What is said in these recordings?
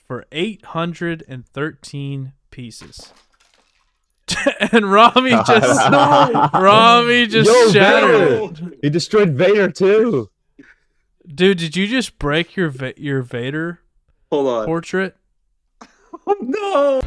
for 813 pieces. And Rami just shattered it. He destroyed Vader too. Dude, did you just break your Vader Hold on. portrait? Oh no!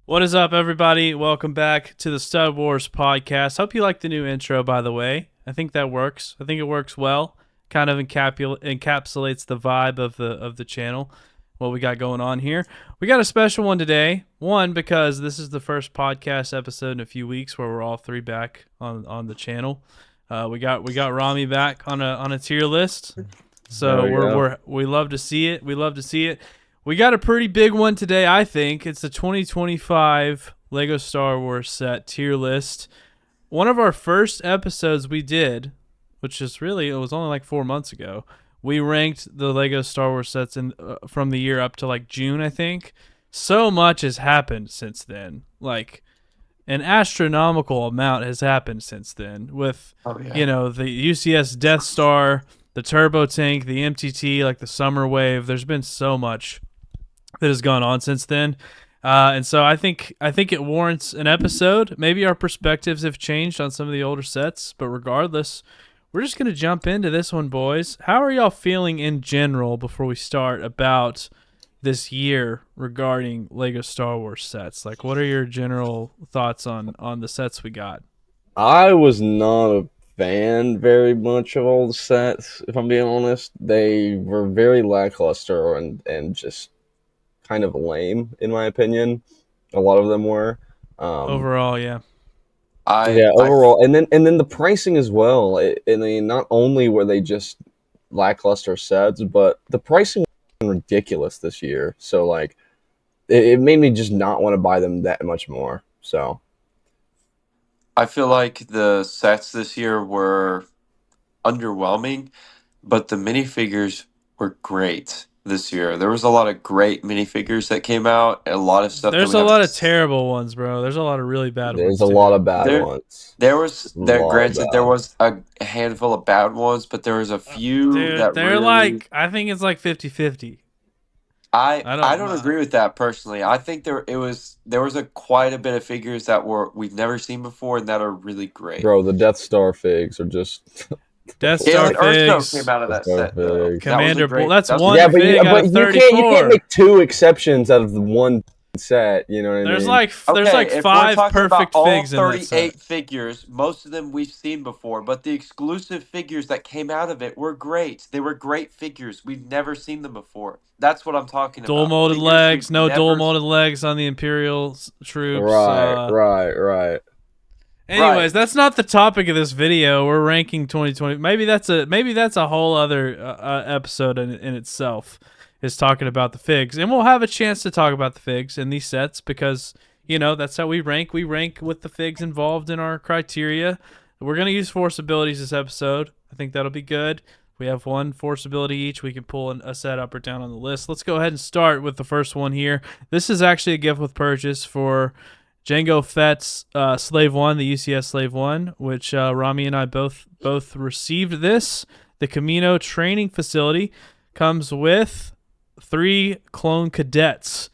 What is up, everybody? Welcome back to the Star Wars podcast. Hope you like the new intro, by the way. I think that works. I think it works well. Kind of encapsulates the vibe of the channel, what we got going on here. We got a special one today. One, because this is the first podcast episode in a few weeks where we're all three back on the channel. We got Rami back on a tier list. So we love to see it. We love to see it. We got a pretty big one today, I think. It's the 2025 Lego Star Wars set tier list. One of our first episodes we did, which is really, it was only like 4 months ago, we ranked the Lego Star Wars sets from the year up to like June, I think. So much has happened since then. Like, an astronomical amount has happened since then with, you know, the UCS Death Star, the Turbo Tank, the MTT, like the Summer Wave. There's been so much that has gone on since then, and so I think it warrants an episode. Maybe our perspectives have changed on some of the older sets, but regardless, we're just gonna jump into this one, boys. How are y'all feeling in general before we start about this year regarding Lego Star Wars sets? Like, what are your general thoughts on the sets we got? I was not a fan very much of all the sets, if I'm being honest. They were very lackluster and just kind of lame, in my opinion. A lot of them were. Overall, yeah. Overall, and then the pricing as well. I mean, not only were they just lackluster sets, but the pricing was ridiculous this year. So like, it made me just not want to buy them that much more. So I feel like the sets this year were underwhelming, but the minifigures were great this year. There was a lot of great minifigures that came out, and a lot of stuff. There's a lot of terrible ones, bro. There's a lot of really bad ones. There's a lot of bad ones. Granted, there was a handful of bad ones, but there was a few that they're really, like, I think it's like 50-50. I don't agree with that personally. I think there was quite a bit of figures that we've never seen before and that are really great. Bro, the Death Star figs are just Death Star figs came out of that set, though. Commander That was a great- that's that was- one yeah, fig out of 34. You can't make two exceptions out of the one set. You know what I mean? There's like if we're 5 talking perfect about all figs in that 38 set. figures, most of them we've seen before, but the exclusive figures that came out of it were great. They were great figures. We've never seen them before. That's what I'm talking Dual about. molded Figures legs, we've no never dual molded legs on the Imperial troops. Right. Anyways, that's not the topic of this video. We're ranking 2020. Maybe that's a whole other episode in itself, is talking about the figs, and we'll have a chance to talk about the figs in these sets because, you know, that's how we rank. We rank with the figs involved in our criteria. We're gonna use force abilities this episode. I think that'll be good. We have one force ability each. We can pull a set up or down on the list. Let's go ahead and start with the first one here. This is actually a gift with purchase for Jango Fett's Slave 1, the UCS Slave 1, which Rami and I both received this. The Camino training facility comes with 3 clone cadets,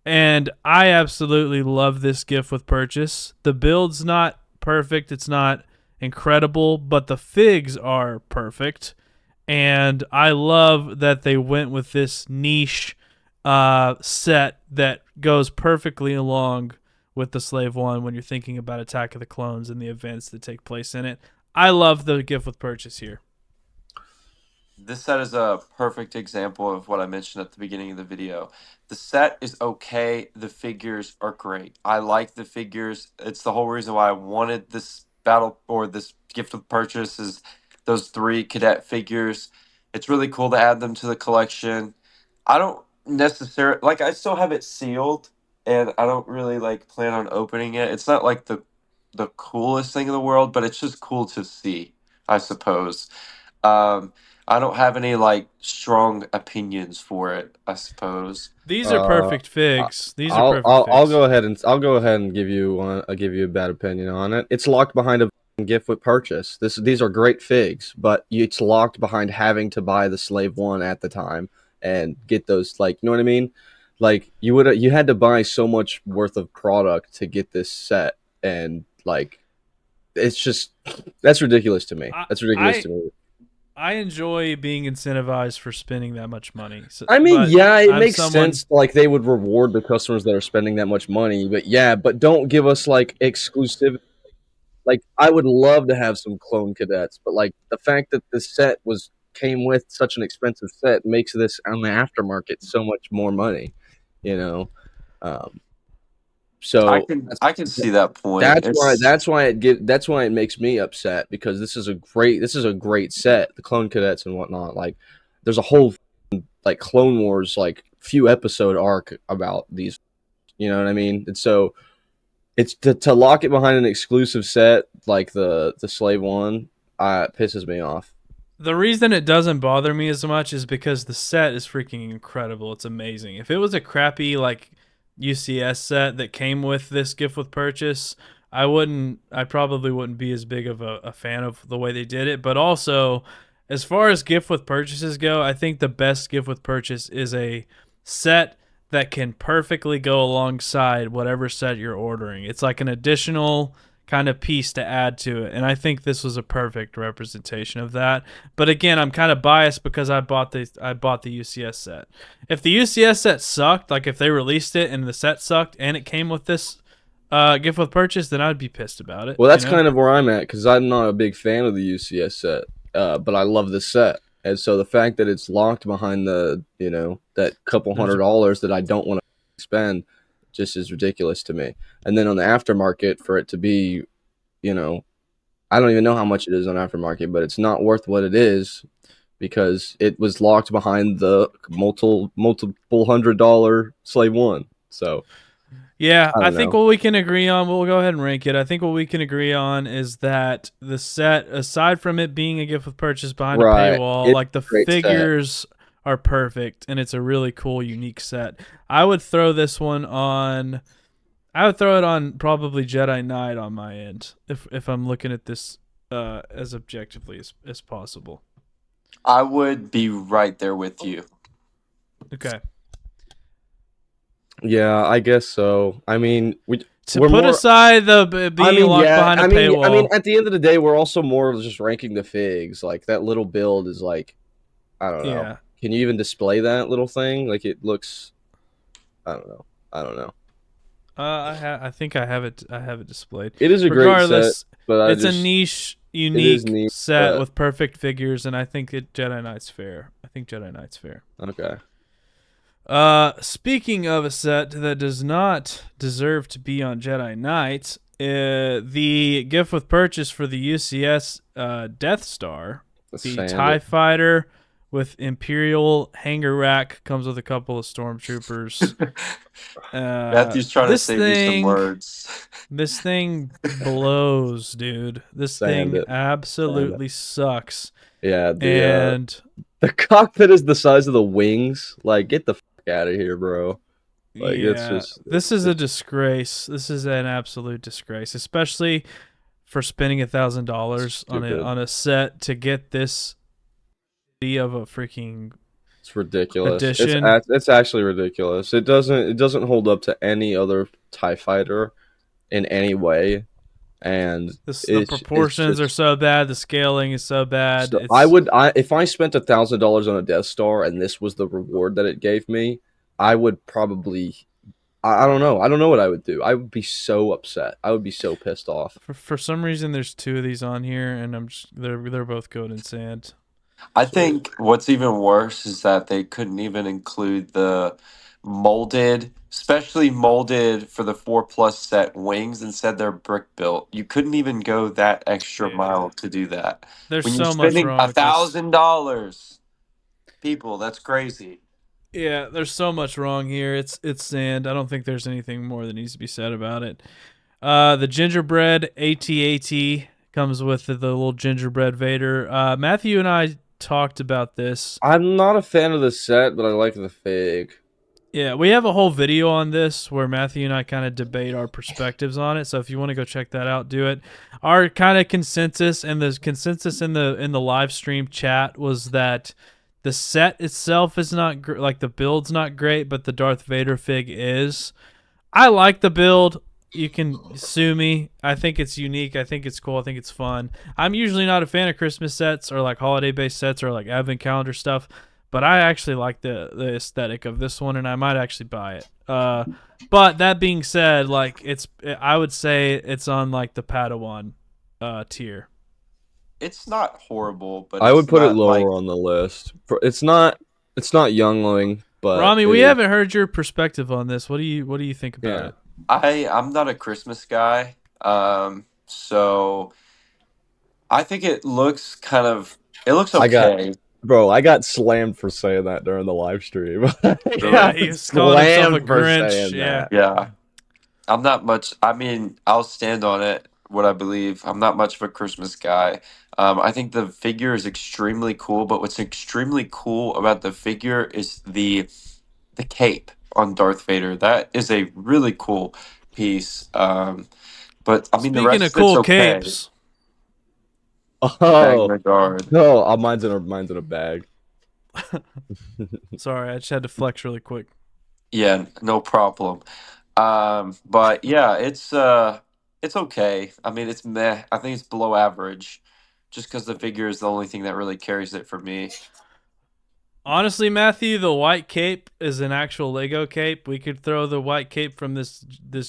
and I absolutely love this gift with purchase. The build's not perfect, it's not incredible, but the figs are perfect, and I love that they went with this niche set that goes perfectly along with the Slave 1 when you're thinking about Attack of the Clones and the events that take place in it. I love the gift with purchase here. This set is a perfect example of what I mentioned at the beginning of the video. The set is okay. The figures are great. I like the figures. It's the whole reason why I wanted this battle or this gift with purchase is those 3 cadet figures. It's really cool to add them to the collection. I don't necessarily like. I still have it sealed, and I don't really like plan on opening it. It's not like the coolest thing in the world, but it's just cool to see, I suppose. I don't have any like strong opinions for it, I suppose. These are Uh, perfect figs. These are I'll perfect I'll I'll figs. go ahead and give you one. I'll give you a bad opinion on it. It's locked behind a gift with purchase. These are great figs, but it's locked behind having to buy the slave one at the time and get those. Like, you know what I mean? Like you had to buy so much worth of product to get this set, and like it's just that's ridiculous to me. I That's ridiculous I to me. I enjoy being incentivized for spending that much money. So, I mean, but yeah, it I'm makes someone. sense. Like they would reward the customers that are spending that much money, but yeah, but don't give us like exclusive. Like I would love to have some clone cadets, but like the fact that the set was came with such an expensive set makes this on the aftermarket so much more money, you know. Um, so I can see that point. that's why It's that's why it makes me upset because this is a great set, the clone cadets and whatnot. Like there's a whole like Clone Wars like few episode arc about these, you know what I mean? And so it's to lock it behind an exclusive set like the Slave One, it pisses me off. The reason it doesn't bother me as much is because the set is freaking incredible. It's amazing. If it was a crappy like UCS set that came with this gift with purchase, I probably wouldn't be as big of a fan of the way they did it. But also, as far as gift with purchases go, I think the best gift with purchase is a set that can perfectly go alongside whatever set you're ordering. It's like an additional kind of piece to add to it. And I think this was a perfect representation of that. But again, I'm kind of biased because I bought the UCS set. If the UCS set sucked, like if they released it and the set sucked and it came with this gift with purchase, then I'd be pissed about it. Well, You that's know? kind of where I'm at because I'm not a big fan of the UCS set, but I love the set. And so the fact that it's locked behind the, you know, that couple There's $100 that I don't want to spend just is ridiculous to me. And then on the aftermarket for it to be, you know, I don't even know how much it is on aftermarket, but it's not worth what it is because it was locked behind the multiple $100 Slave One. So Yeah, I I don't think know. what we can agree on, we'll go ahead and rank it. I think what we can agree on is that the set, aside from it being a gift with purchase behind a Right. paywall, It's like the a great set. figures are perfect and it's a really cool, unique set. I would throw this one on. I would throw it on probably Jedi Knight on my end if I'm looking at this as objectively as possible. I would be right there with you. Okay. Yeah, I guess so. I mean, To we're put more. aside the I being mean, locked yeah. behind a I mean, paywall, at the end of the day, we're also more just ranking the figs. Like that little build is like, I don't know. yeah, Can you even display that little thing? Like it looks. I don't know. I don't know. I think I have it. I have it displayed. It is a great set, Regardless, but I it's a just niche, it is unique neat. set But with perfect figures, and I think Jedi Knight's fair. I think Jedi Knight's fair. okay. Speaking of a set that does not deserve to be on Jedi Knight, the gift with purchase for the UCS Death Star, Let's the sand TIE it. fighter with Imperial hanger rack, comes with a couple of stormtroopers. Matthew's trying to This save you some thing, words. this thing blows, dude. This Sand thing it. Sand it. absolutely sucks. Yeah. And The cockpit is the size of the wings. Like, get the fuck out of here, bro. Like, it's yeah, just this is a disgrace. This is an absolute disgrace, especially for spending $1,000 stupid. on a set to get this of a freaking It's ridiculous. edition. It's actually ridiculous. It doesn't hold up to any other Tie Fighter in any way, and The it's proportions are just so bad. The scaling is so bad. so. It's I if I spent $1,000 on a Death Star and this was the reward that it gave me, I would probably. I don't know. I don't know what I would do. I would be so upset. I would be so pissed off. for some reason there's two of these on here, and they're both coated in sand. I Sweet. think what's even worse is that they couldn't even include the molded, especially molded for the 4+ set wings, and said they're brick built. You couldn't even go that extra Yeah, mile to do that. there's When you're so much spending wrong a with this. thousand dollars, people, that's crazy. Yeah, there's so much wrong here. It's sand. I don't think there's anything more that needs to be said about it. The gingerbread AT-AT comes with the little gingerbread Vader. Matthew and I talked about this. I'm not a fan of the set, but I like the fig. Yeah, we have a whole video on this where Matthew and I kind of debate our perspectives on it. So if you want to go check that out, do it. Our kind of consensus and the consensus in the live stream chat was that the set itself is not like the build's not great, but the Darth Vader fig is. I like the build. You can sue me. I think it's unique. I think it's cool. I think it's fun. I'm usually not a fan of Christmas sets or like holiday based sets or like advent calendar stuff, but I actually like the aesthetic of this one, and I might actually buy it. But that being said, like I would say it's on like the Padawan tier. It's not horrible, but I would it's put it not like lower on the list. It's not youngling, but Rami, it we is. haven't heard your perspective on this. What do you think about Yeah. it? I'm not a Christmas guy. So I think it looks it looks I got okay. Bro, I got slammed for saying that during the live stream. I Yeah, got he was calling himself a slammed for Grinch. saying Yeah. that. Yeah. I'm not much. I mean, I'll stand on it. What I believe. I'm not much of a Christmas guy. I think the figure is extremely cool, but what's extremely cool about the figure is the cape on Darth Vader. That is a really cool piece. But I mean, the Speaking rest of of it's cool okay. capes, Oh, Magna Guard. no, mine's in a bag. sorry, I just had to flex really quick. Yeah, no problem. But yeah, it's okay. I mean, it's meh. I think it's below average, just because the figure is the only thing that really carries it for me. Honestly, Matthew, the white cape is an actual Lego cape. We could throw the white cape from this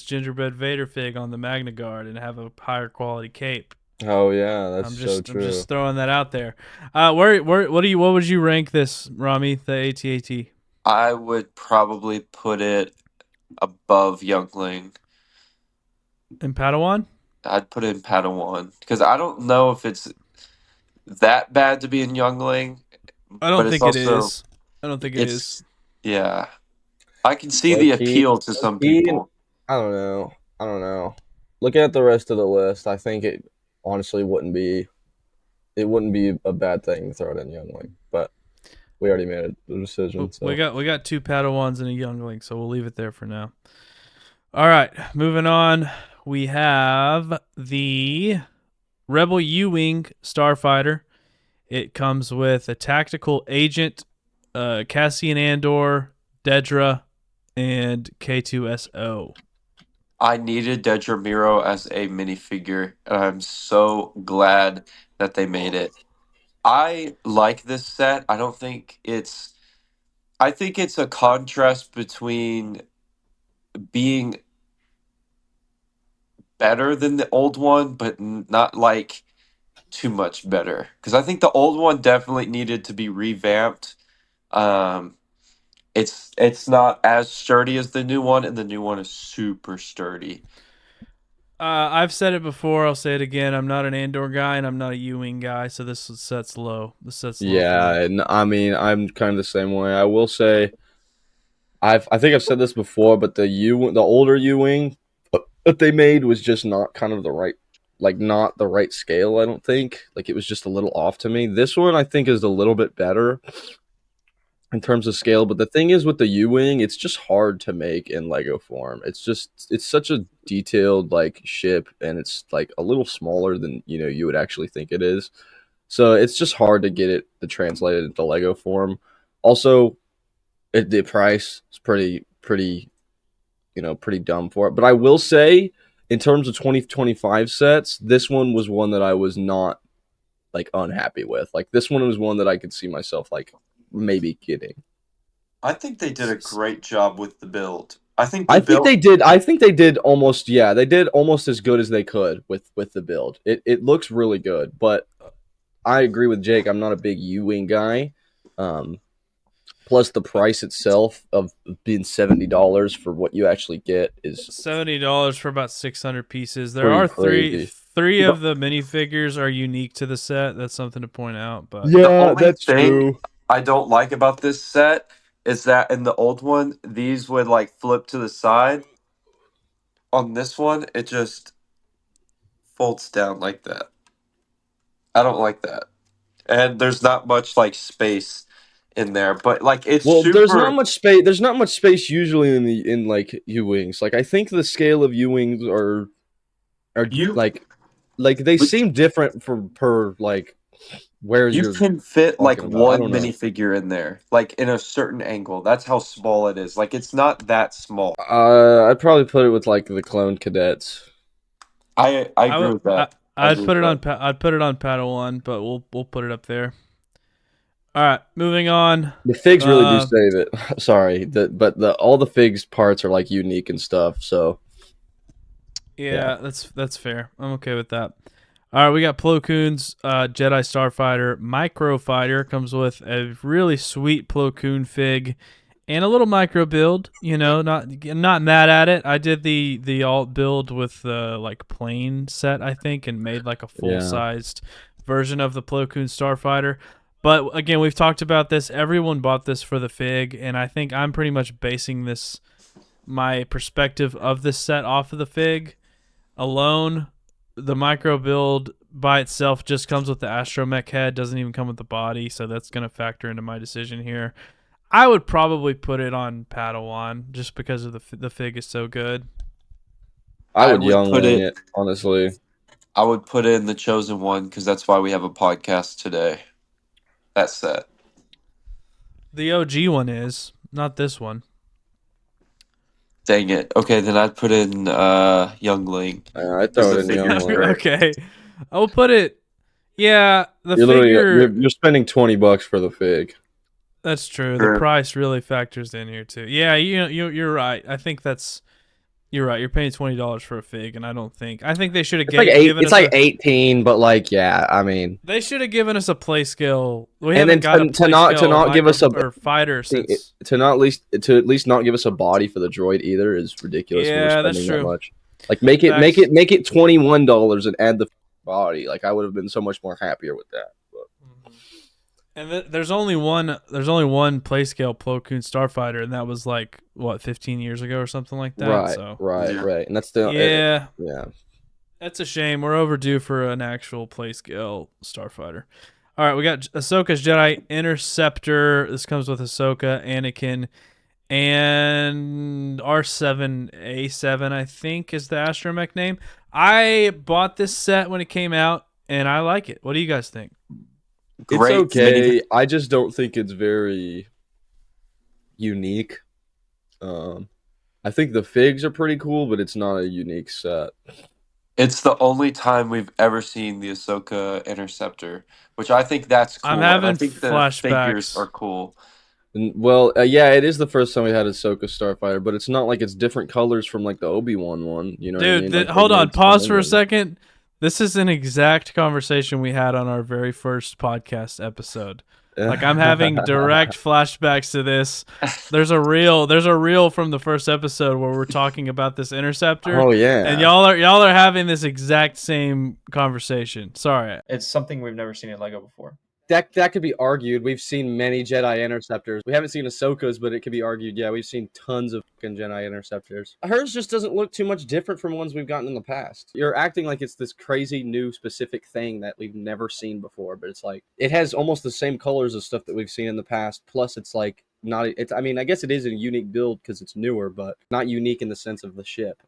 gingerbread Vader fig on the Magna Guard and have a higher quality cape. Oh yeah, that's so I'm true. just throwing that out there. Where what would you rank this, Rami, the AT-AT? I would probably put it above Youngling. In Padawan? I'd put it in Padawan because I don't know if it's that bad to be in Youngling, I but don't it's think it also is. I don't think it is. it's yeah. I can see Low the key, appeal to low some key. people. I don't know. I don't know. Looking at the rest of the list, I think it honestly wouldn't be a bad thing to throw it in Youngling, but we already made a decision. So We got two Padawans and a Youngling, so we'll leave it there for now. All right, moving on. We have the Rebel U-wing Starfighter. It comes with a tactical agent, Cassian Andor, Dedra, and K2SO. I needed Dedra Miro as a minifigure, and I'm so glad that they made it. I like this set. I think it's a contrast between being better than the old one, but not like too much better. Because I think the old one definitely needed to be revamped. Um, it's not as sturdy as the new one, and the new one is super sturdy. I've said it before. I'll say it again. I'm not an Andor guy, and I'm not a U-wing guy, so this set's low. This set's low for yeah, me. and I mean I'm kind of the same way. I will say I think I've said this before, but the older U wing that they made was just not kind of the right not the right scale. I don't think like it was just a little off to me. This one I think is a little bit better in terms of scale, but the thing is with the U-wing, it's just hard to make in Lego form. It's such a detailed like ship, and it's like a little smaller than you would actually think it is. So it's just hard to get it to translate it into Lego form. Also, the price is pretty pretty dumb for it. But I will say, in terms of 2025 sets, this one was one that I was not like unhappy with. Like this one was one that I could see myself like maybe getting. I think they did a great job with the build. I think the I think build. they did. I think they did almost. Yeah, they did almost as good as they could with the build. It looks really good, but I agree with Jake. I'm not a big U-wing guy. Um, plus, the price itself of being $70 for what you actually get is $70 for about 600 pieces. There pretty are crazy. three of the minifigures are unique to the set. That's something to point out. But The Yeah, only that's thing true. I don't like about this set is that in the old one, these would like flip to the side. On this one, it just folds down like that. I don't like that. and there's not much like space in there, but like it's Well, there's not super. much space. There's not much space usually in like U wings. Like I think the scale of U wings are You like they seem different for per like where you you're can fit like talking about. I one don't know. minifigure in there, like in a certain angle. That's how small it is. Like it's not that small. I'd probably put it with like the clone cadets. I I agree would. with that. I I'd agree put with it on. that. I'd put it on Padawan, but we'll put it up there. All right, moving on. The figs really do Uh, save it. Sorry, but the all the figs parts are like unique and stuff. So yeah, yeah, that's fair. I'm okay with that. All right, we got Plo Koon's Jedi Starfighter Micro Fighter. Comes with a really sweet Plo Koon fig and a little micro build. You know, not mad at it. I did the alt build with the like plane set, I think, and made like a full yeah. sized version of the Plo Koon Starfighter. But again, we've talked about this. Everyone bought this for the fig, and I think I'm pretty much basing this my perspective of this set off of the fig alone. The micro build by itself just comes with the astromech head, doesn't even come with the body, so that's going to factor into my decision here. I would probably put it on Padawan just because of the fig is so good. I I would would young put wing it. it honestly. I would put in the chosen one because that's why we have a podcast today. That set. The OG one is, not this one. Dang it. Okay, then I'd put in Youngling I'd because throw the it in young figure's wing. great. Okay. I'll put it. Yeah, the You're literally figure. you're spending $20 for the fig. That's true. The Sure. price really factors in here too. Yeah, you're right. I think you're right. You're paying $20 for a fig, and I think they should have It's like eight. given It's us like a. 18, but like yeah, I mean, They should have given us a play scale. We and haven't then got a play to scale not give micro us a or fighter since. to not at least not give us a body for the droid either is ridiculous when we're Yeah, that's spending that true. much. Like make Facts. it $21 and add the body. Like I would have been so much more happier with that. But. And there's only one play scale Plo Koon Starfighter, and that was like what 15 years ago or something like that. Right, So Yeah. right, and that's the yeah, yeah. that's a shame. We're overdue for an actual play scale Starfighter. All right, we got Ahsoka's Jedi Interceptor. This comes with Ahsoka, Anakin, and R7A7, I think, is the astromech name. I bought this set when it came out, and I like it. What do you guys think? It's Great okay. I just don't think it's very unique. I think the figs are pretty cool, but it's not a unique set. It's the only time we've ever seen the Ahsoka Interceptor, which I think that's I'm cool, and I having think the figures flashbacks. are cool. And, well, yeah, it is the first time we had Ahsoka Starfighter, but it's not like it's different colors from like the Obi-Wan one. You know what I Dude, mean? Like they hold on. made some Pause of for a them. second. This is an exact conversation we had on our very first podcast episode. Like I'm having direct flashbacks to this. There's a reel from the first episode where we're talking about this interceptor. Oh yeah, And y'all are having this exact same conversation. Sorry. It's something we've never seen in Lego before. that could be argued. We've seen many Jedi Interceptors. We haven't seen Ahsoka's, but it could be argued. Yeah, we've seen tons of fucking Jedi Interceptors. Hers just doesn't look too much different from ones we've gotten in the past. You're acting like it's this crazy new specific thing that we've never seen before, but it's like it has almost the same colors as stuff that we've seen in the past. Plus, it's like not. It's. I mean, I guess it is a unique build because it's newer, but not unique in the sense of the ship.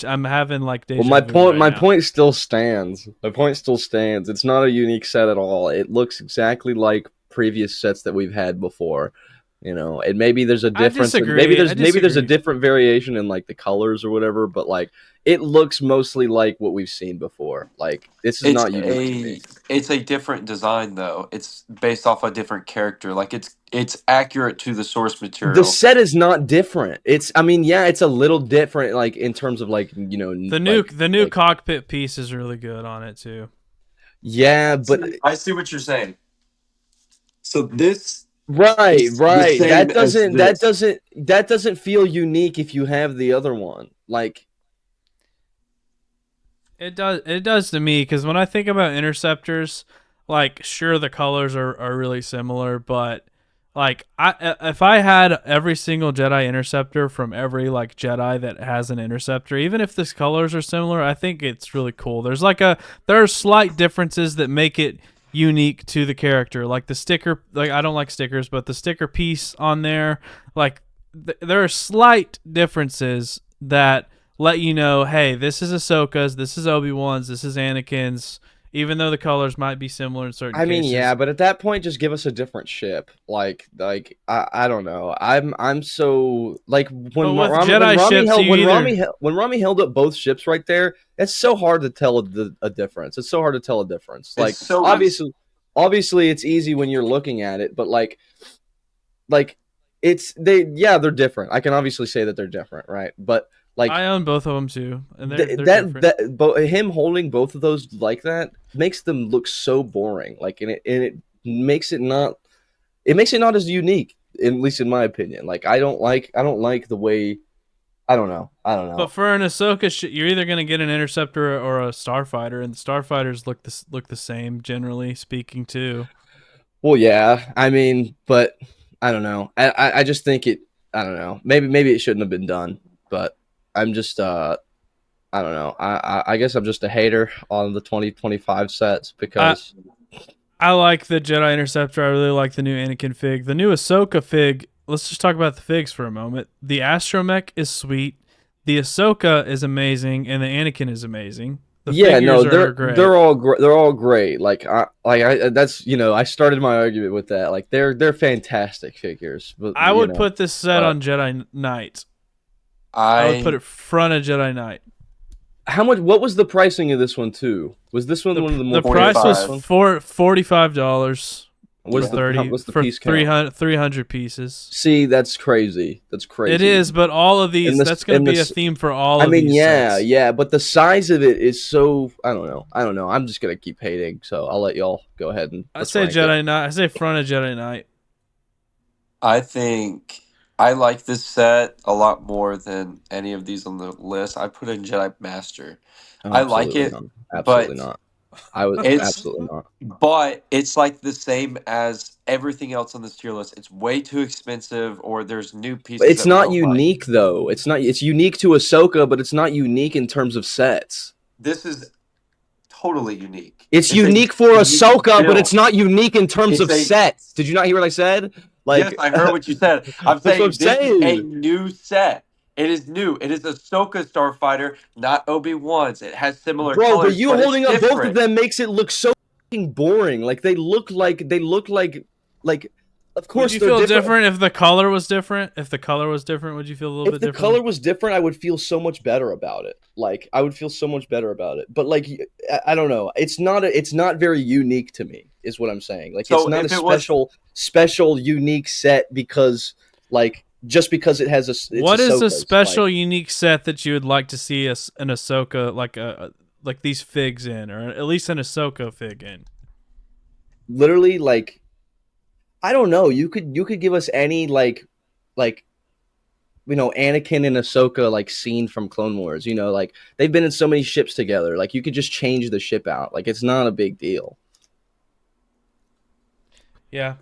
I'm having like deja Well, my vu point, right my now. point still stands. My point still stands. It's not a unique set at all. It looks exactly like previous sets that we've had before. You know, and maybe there's a difference. disagree. Maybe I there's a disagree. different variation in like the colors or whatever. But like, it looks mostly like what we've seen before. Like this is It's not unique to me. a different design though. It's based off a different character. Like it's accurate to the source The material. set is not different. It's. I mean, yeah, it's a little different. Like in terms of like you know The new like, cockpit piece is really good on it too. yeah, but I see what you're saying. So this right, is the right. same That as this. doesn't feel unique if you have the other one. Like It does to me because when I think about interceptors, like sure the colors are really similar, but like if I had every single Jedi interceptor from every like Jedi that has an interceptor, even if the colors are similar, I think it's really cool. There are slight differences that make it unique to the character. Like the sticker, like I don't like stickers, but the sticker piece on there, like there are slight differences that let you know, hey, this is Ahsoka's, this is Obi-Wan's, this is Anakin's, even though the colors might be similar in certain I mean, cases. yeah, but at that point, just give us a different ship. I don't know. I'm so like when But with Rami, Jedi ships, when Rami held up both ships right there, it's so hard to tell a difference. It's so hard to tell a difference. Like It's so obviously it's easy when you're looking at it, but like they're different. I can obviously say that they're different, right? But like I own both of them too, and they're different. but him holding both of those like that makes them look so boring. Like and it makes it not as unique, at least in my opinion. Like I don't like the way I don't know. But for an Ahsoka, you're either gonna get an interceptor or a starfighter, and the starfighters look the same generally speaking too. Well, yeah, I mean, but I don't know. I just think it. I don't know. Maybe it shouldn't have been done, but I'm just I don't know. I guess I'm just a hater on the 2025 sets because I like the Jedi Interceptor. I really like the new Anakin fig. The new Ahsoka fig. Let's just talk about the figs for a moment. The astromech is sweet. The Ahsoka is amazing, and the Anakin is amazing. The they're all great. They're all great. Like I that's I started my argument with that. Like they're fantastic figures. But I would put this set on Jedi Knight. I would put it front of Jedi Knight. How much? What was the pricing of this one too? Was this one one of the more? The price was $45. What's the piece count? 300 pieces. See, that's crazy. That's crazy. It is, but all of these, that's going to be a theme for all of these. I mean, sets. Yeah, but the size of it is so. I don't know. I'm just gonna keep hating. So I'll let y'all go ahead and. I say Jedi Knight. I say front of Jedi Knight. I think I like this set a lot more than any of these on the list. I put in Jedi Master. I like it. Absolutely not. I would absolutely not. But it's like the same as everything else on this tier list. It's way too expensive, or there's new pieces. It's not unique though. It's not. It's unique to Ahsoka, but it's not unique in terms of sets. This is totally unique. It's unique for Ahsoka, but it's not unique in terms of sets. Did you not hear what I said? Like, yes, I heard what you said. I'm saying this is a new set. It is new. It is Ahsoka Starfighter, not Obi-Wan's. It has similar colors, but you holding up both of them makes it look so boring. Like they look like of course. Would you feel different if the color was different? If the color was different, would you feel a little bit different? If the color was different, I would feel so much better about it. Like I would feel so much better about it. But like I don't know. It's not very unique to me, is what I'm saying. Like so it's not a special unique set because like just because it has what is a special unique set that you would like to see an Ahsoka like these figs in, or at least an Ahsoka fig in? Literally, like I don't know. You could give us any like Anakin and Ahsoka like scene from Clone Wars. Like they've been in so many ships together. Like you could just change the ship out. Like it's not a big deal. Yeah,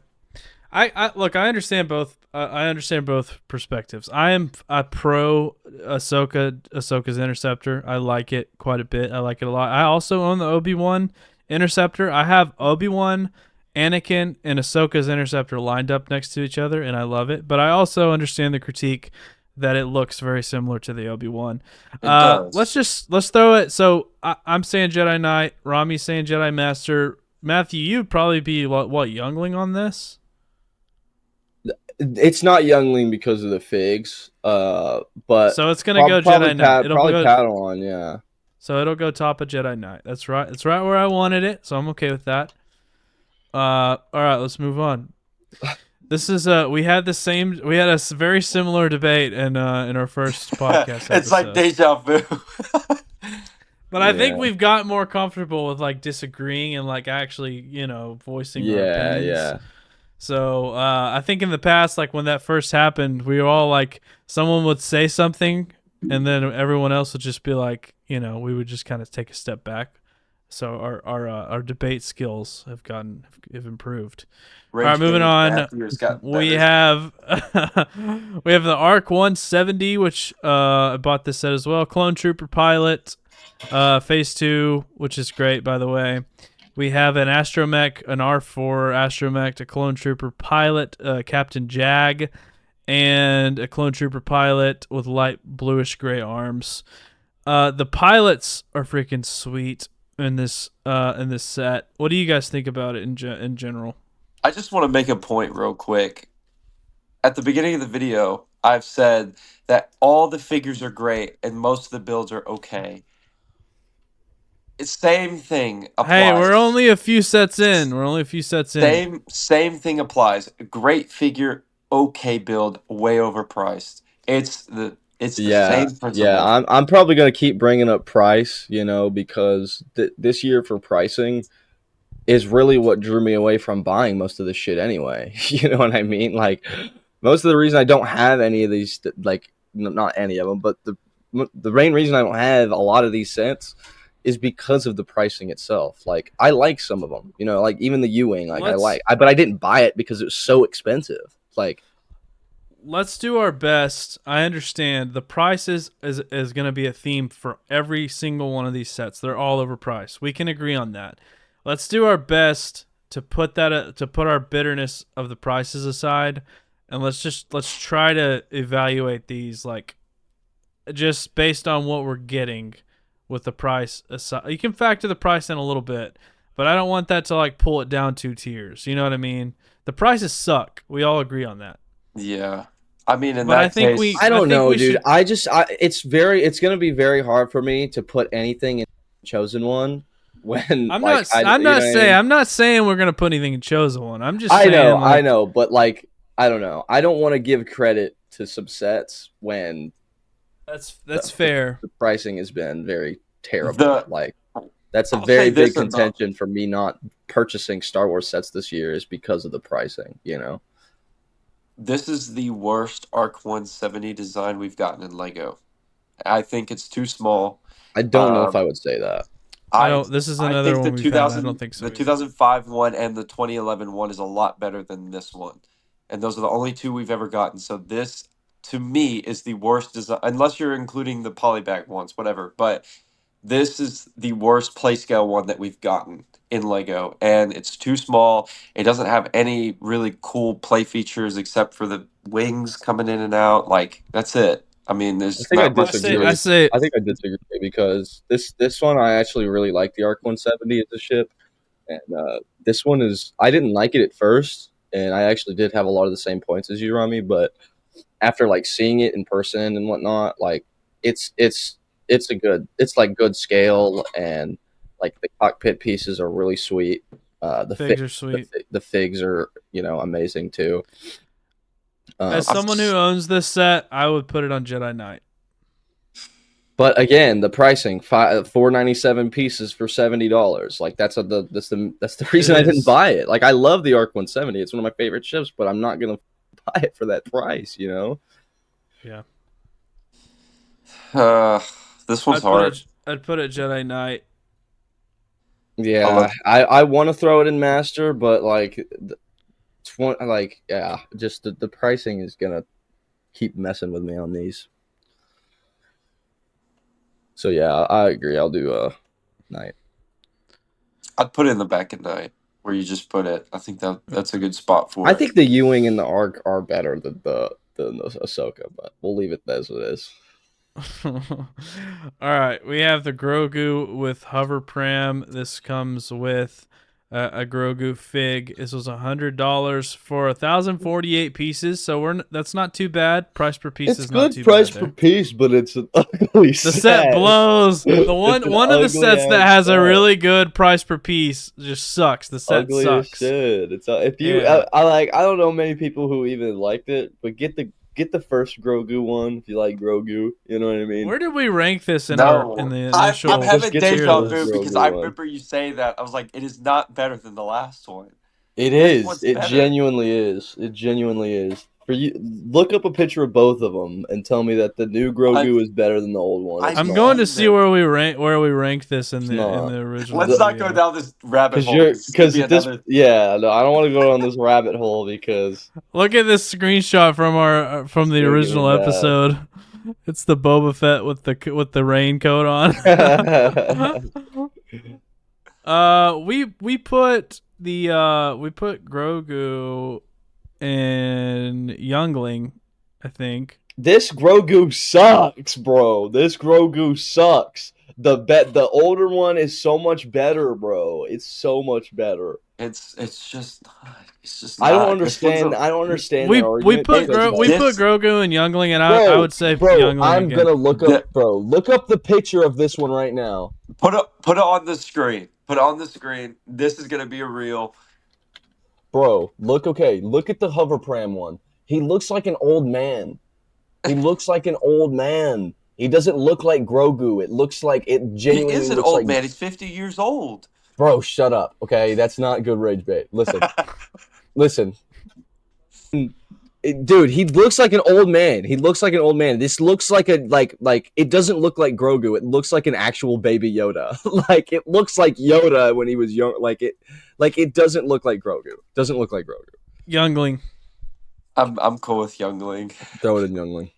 I look. I understand both. I understand both perspectives. I am a pro Ahsoka's Interceptor. I like it quite a bit. I like it a lot. I also own the Obi-Wan Interceptor. I have Obi-Wan, Anakin, and Ahsoka's Interceptor lined up next to each other, and I love it. But I also understand the critique that it looks very similar to the Obi-Wan. Let's throw it. So I'm saying Jedi Knight. Rami's saying Jedi Master. Matthew, you'd probably be what youngling on this? It's not youngling because of the figs, but so it's gonna go Jedi Knight. It'll probably Padawan, yeah. So it'll go top of Jedi Knight. That's right. It's right where I wanted it, so I'm okay with that. All right, let's move on. This is we had a very similar debate in our first podcast. It's like deja vu. But I think we've got more comfortable with like disagreeing and like actually voicing our opinions. Yeah. So I think in the past, like when that first happened, we were all like, someone would say something, and then everyone else would just be like, we would just kind of take a step back. So our debate skills have improved. All right, moving on. We have the ARC 170, which I bought this set as well. Clone Trooper Pilot, Phase 2, which is great, by the way. We have an astromech, an R4 astromech, a clone trooper pilot, Captain Jag, and a clone trooper pilot with light bluish gray arms. The pilots are freaking sweet in this set. What do you guys think about it in general? I just want to make a point real quick. At the beginning of the video, I've said that all the figures are great and most of the builds are okay. Same thing applies. Hey, we're only a few sets in. Same thing applies. Great figure, okay build, way overpriced. It's the same principle. Yeah, I'm probably gonna keep bringing up price, because this year for pricing is really what drew me away from buying most of this shit anyway. You know what I mean? Like, most of the reason I don't have any of these, like, not any of them, but the main reason I don't have a lot of these sets is because of the pricing itself. Like, I like some of them, like even the U-Wing, but I didn't buy it because it was so expensive. Like, let's do our best. I understand the prices is going to be a theme for every single one of these sets. They're all overpriced. We can agree on that. Let's do our best to put our bitterness of the prices aside, and let's try to evaluate these, like, just based on what we're getting with the price aside. You can factor the price in a little bit, but I don't want that to, like, pull it down 2 tiers. You know what I mean? The prices suck. We all agree on that. Yeah. I mean, I don't know, dude. It's going to be very hard for me to put anything in Chosen One when I'm not saying we're going to put anything in Chosen One. I'm just saying, I know, but, like, I don't know. I don't want to give credit to some sets when that's fair. The pricing has been very terrible. That's a very big contention for me not purchasing Star Wars sets this year is because of the pricing, This is the worst ARC 170 design we've gotten in LEGO. I think it's too small. I don't know if I would say that. This is another one we've had. I don't think so. The 2005 one and the 2011 one is a lot better than this one. And those are the only 2 we've ever gotten. So this, to me, is the worst design, unless you're including the polybag ones, whatever. But this is the worst playscale one that we've gotten in LEGO, and it's too small. It doesn't have any really cool play features except for the wings coming in and out. Like, that's it. I mean, there's not much. I think I disagree because this one I actually really like the ARC 170 as a ship, and this one I didn't like it at first, and I actually did have a lot of the same points as you, Rami. But after, like, seeing it in person and whatnot, like, it's like good scale, and, like, the cockpit pieces are really sweet. The figs are sweet. The figs are, amazing too. As someone who owns this set, I would put it on Jedi Knight. But again, the pricing, $497 pieces for $70. Like, that's the reason I didn't buy it. Like, I love the ARC 170. It's one of my favorite ships, but I'm not gonna buy it for that price. Yeah. This one's hard. I'd put it Jedi Knight. Yeah, I want to throw it in Master, but, like, just the pricing is gonna keep messing with me on these. So yeah, I agree. I'll do Knight. I'd put it in the back at Knight where you just put it. I think that's a good spot for it. I think the U-Wing and the ARC are better than the Ahsoka, but we'll leave it as it is. All right, we have the Grogu with hover pram. This comes with a Grogu fig. This was $100 for 1,048 pieces, so that's not too bad. Price per piece is not too bad. It's good price per piece, but it's an ugly set. The set blows. The one of the sets that has a really good price per piece just sucks. The set ugly sucks. Shit. It's if you I don't know many people who even liked it, but get the first Grogu one if you like Grogu. You know what I mean? Where did we rank this in the initial? I'm having deja vu because I remember you saying that. I was like, it is not better than the last one. It is. It genuinely is. It genuinely is. For you, look up a picture of both of them and tell me that the new Grogu is better than the old one. I'm going to see where we rank this in the original. Let's not go down this rabbit hole. Because I don't want to go down this rabbit hole because look at this screenshot from the original episode. It's the Boba Fett with the raincoat on. We put Grogu and Youngling, I think. This Grogu sucks, bro. This Grogu sucks. The older one is so much better, bro. It's so much better. It's just not. It's just I don't not. This one's understand. a, I don't understand We that argument. put it, Because, We like, put this Grogu and Youngling, and I would say Youngling I'm again. gonna look the, up, bro. Look up the picture of this one right now, put it on the screen. Put it on the screen. This is gonna be a reel. bro. Look, okay. Look at the hover pram one. He looks like an old man. He looks like an old man. He doesn't look like Grogu. It looks like it He genuinely is an looks old like. man. He's 50 years old. Bro, shut up. Okay, that's not good rage bait. Listen. Dude, he looks like an old man. He looks like an old man. This looks like a like it doesn't look like Grogu. It looks like an actual baby Yoda. Like it looks like Yoda when he was young. Like it doesn't look like Grogu. Doesn't look like Grogu. Youngling. I'm cool with Youngling. Throw it in Youngling.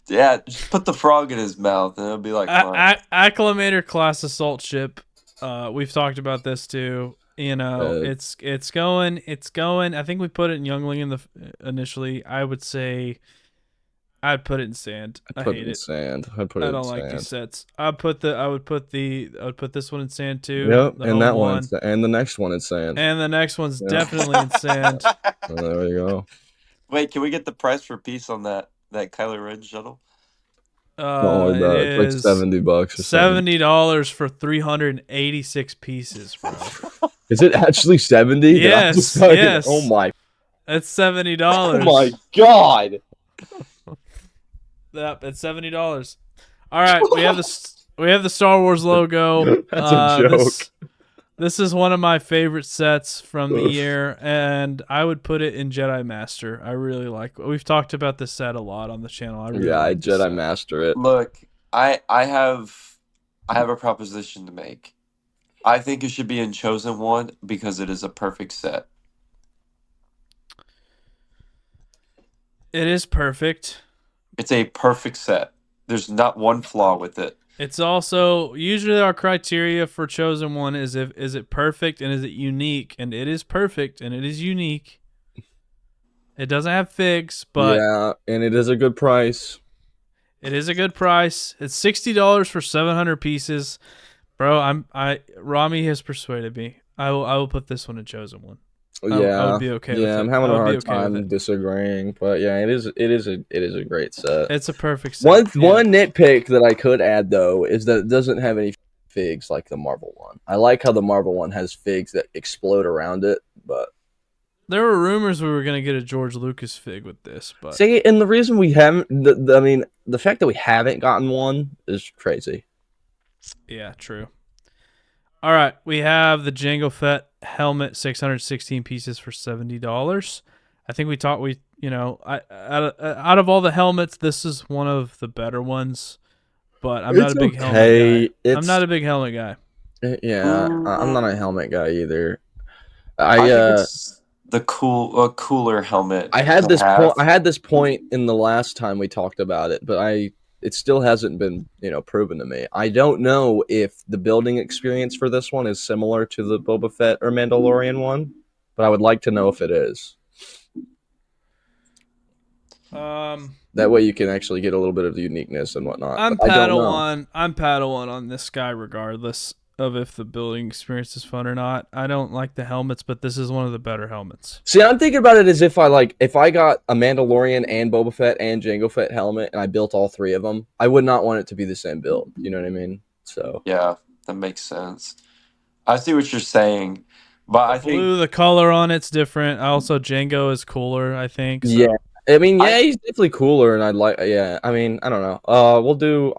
Yeah, just put the frog in his mouth and it'll be like fine. Acclimator class assault ship. We've talked about this too. You know, it's going. I think we put it in Youngling initially. I would say I'd put it in sand. I Put hate it in it. sand. I'd put it I in don't like sand. these sets. I would put this one in sand too. Yep, the and home that one, and the next one in sand. and the next one's Yeah. definitely in sand. There you go. Wait, can we get the price per piece on that Kylo Ren shuttle? Don't worry about it. It's like $70 or something. $70 for 386 pieces, bro. Is it actually 70? Yes, yes. Oh my. That's $70. Oh my god. Yep, it's $70. All right, we have the Star Wars logo. That's a joke. This is one of my favorite sets from the year, and I would put it in Jedi Master. I really like. We've talked about this set a lot on the channel. I Jedi Master it. Look, I have a proposition to make. I think it should be in Chosen One because it is a perfect set. It is perfect. It's a perfect set. There's not one flaw with it. It's also usually our criteria for Chosen One is it perfect and is it unique, and it is perfect and it is unique. It doesn't have figs, but yeah, and it is a good price. It is a good price. It's $60 for 700 pieces, bro. Rami has persuaded me. I will put this one in Chosen One. I would be okay with it. Yeah, I'm having a hard time disagreeing, but yeah, it is a great set. It's a perfect set. One nitpick that I could add though is that it doesn't have any figs like the Marvel one. I like how the Marvel one has figs that explode around it, but there were rumors we were gonna get a George Lucas fig with this, but see, and the reason we haven't, the fact that we haven't gotten one is crazy. Yeah, true. All right, we have the Jango Fett helmet, 616 pieces for $70. I think out of all the helmets, this is one of the better ones. But I'm not a big helmet guy. I'm not a big helmet guy. Yeah, I'm not a helmet guy either. I think it's the cooler helmet. I had this point in the last time we talked about it, but it still hasn't been, proven to me. I don't know if the building experience for this one is similar to the Boba Fett or Mandalorian one, but I would like to know if it is. That way you can actually get a little bit of the uniqueness and whatnot. I'm Padawan on this guy regardless of if the building experience is fun or not. I don't like the helmets, but this is one of the better helmets. See, I'm thinking about it as if I got a Mandalorian and Boba Fett and Jango Fett helmet and I built all three of them, I would not want it to be the same build. You know what I mean? So yeah, that makes sense. I see what you're saying, but I think the color on it's different. Also, Jango is cooler, I think. So. Yeah. I mean, he's definitely cooler, and I don't know. I'll do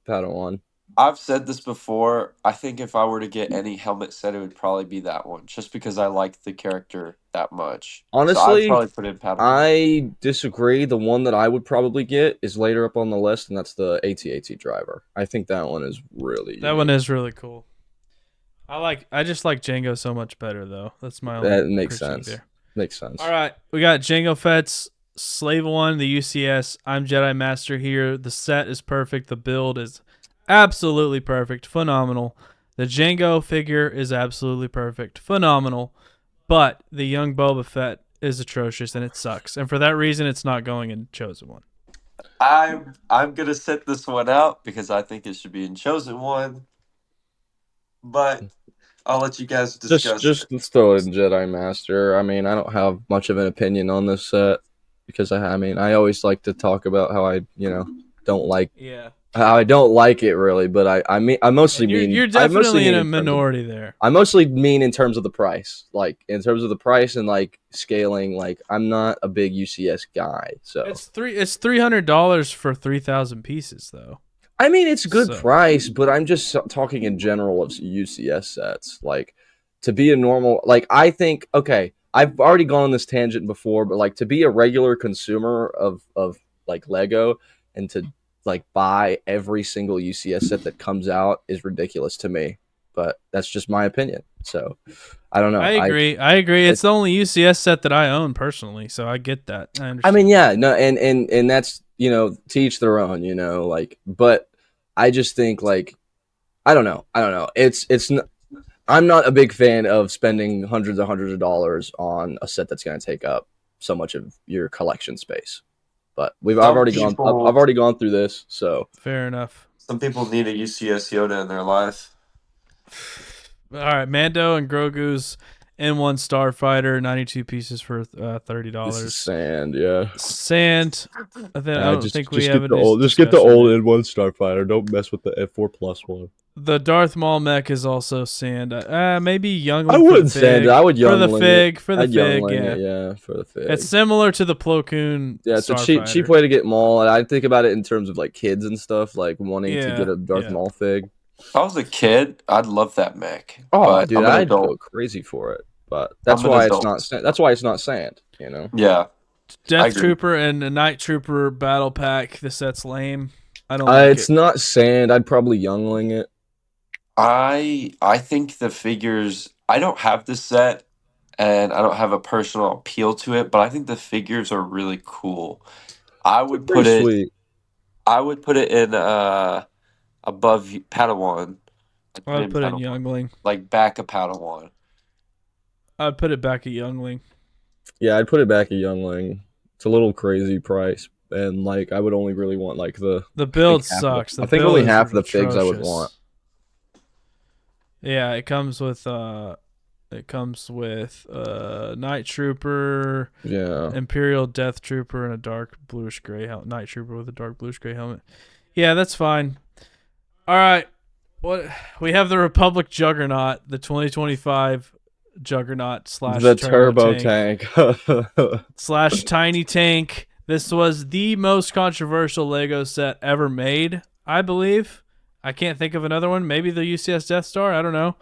Padawan. I've said this before. I think if I were to get any helmet set, it would probably be that one, just because I like the character that much. Honestly, so I'd probably put in Padawan. I disagree. The one that I would probably get is later up on the list, and that's the AT-AT driver. I think that one is really one is really cool. I just like Jango so much better though. That's my only. That makes sense. There. Makes sense. All right, we got Jango Fett's Slave One, the UCS. I'm Jedi Master here. The set is perfect. The build is absolutely perfect, phenomenal. The Jango figure is absolutely perfect, phenomenal, but the young Boba Fett is atrocious and it sucks. And for that reason, it's not going in Chosen One. I'm gonna sit this one out because I think it should be in Chosen One, but I'll let you guys discuss Just it. let's throw in Jedi Master. I mean, I don't have much of an opinion on this set because I mean, I always like to talk about how I, don't like Yeah. how I don't like it really, but I mean, I mostly And mean you're I mostly definitely in mean a in terms of minority there. I mostly mean in terms of the price, like in terms of the price and like scaling. Like I'm not a big UCS guy, so It's $300 for 3,000 pieces though. I mean it's good So- price, but I'm just talking in general of UCS sets. Like to be a normal, like I think okay, I've already gone on this tangent before, but like to be a regular consumer of like Lego and to like buy every single UCS set that comes out is ridiculous to me. But that's just my opinion. So I don't know. I agree. It's the only UCS set that I own personally, so I get that. I understand. I mean, yeah, no, and that's to each their own, like. But I just think like I don't know. I'm not a big fan of spending hundreds of dollars on a set that's going to take up so much of your collection space. But I've already gone through this, so fair enough. Some people need a UCS Yoda in their life. All right, Mando and Grogu's N1 Starfighter, 92 pieces for $30. this is sand, yeah. Sand. I don't think we have just get the old N1 Starfighter. Don't mess with the F4 Plus one. The Darth Maul mech is also sand. Maybe youngling. I wouldn't sand it. I would youngling for the fig. it. For the I'd fig, youngling yeah. it, yeah, for the fig. It's similar to the Plo Koon. Yeah, it's a cheap way to get Maul. And I think about it in terms of like kids and stuff, like wanting to get a Darth Maul fig. If I was a kid, I'd love that mech. Oh, but dude, I'd go crazy for it. But that's why it's not. That's why it's not sand. Yeah. Death Trooper and a Night Trooper battle pack. The set's lame. I don't like it's not sand. I'd probably youngling it. I think the figures. I don't have this set, and I don't have a personal appeal to it, but I think the figures are really cool. I would put it. Sweet. I would put it in above Padawan. I would put it in Youngling. Like back of Padawan. I'd put it back at Youngling. Yeah, I'd put it back at Youngling. It's a little crazy price, and like I would only really want like the build sucks. I think only half of the figs I would want. Yeah, it comes with Night Trooper, Imperial Death Trooper, and a dark bluish gray helmet. Night Trooper with a dark bluish gray helmet. Yeah, that's fine. All right, what we have the Republic Juggernaut, the 2025 Juggernaut / the turbo tank / tiny tank. This was the most controversial Lego set ever made, I believe. I can't think of another one. Maybe the UCS Death Star. I don't know.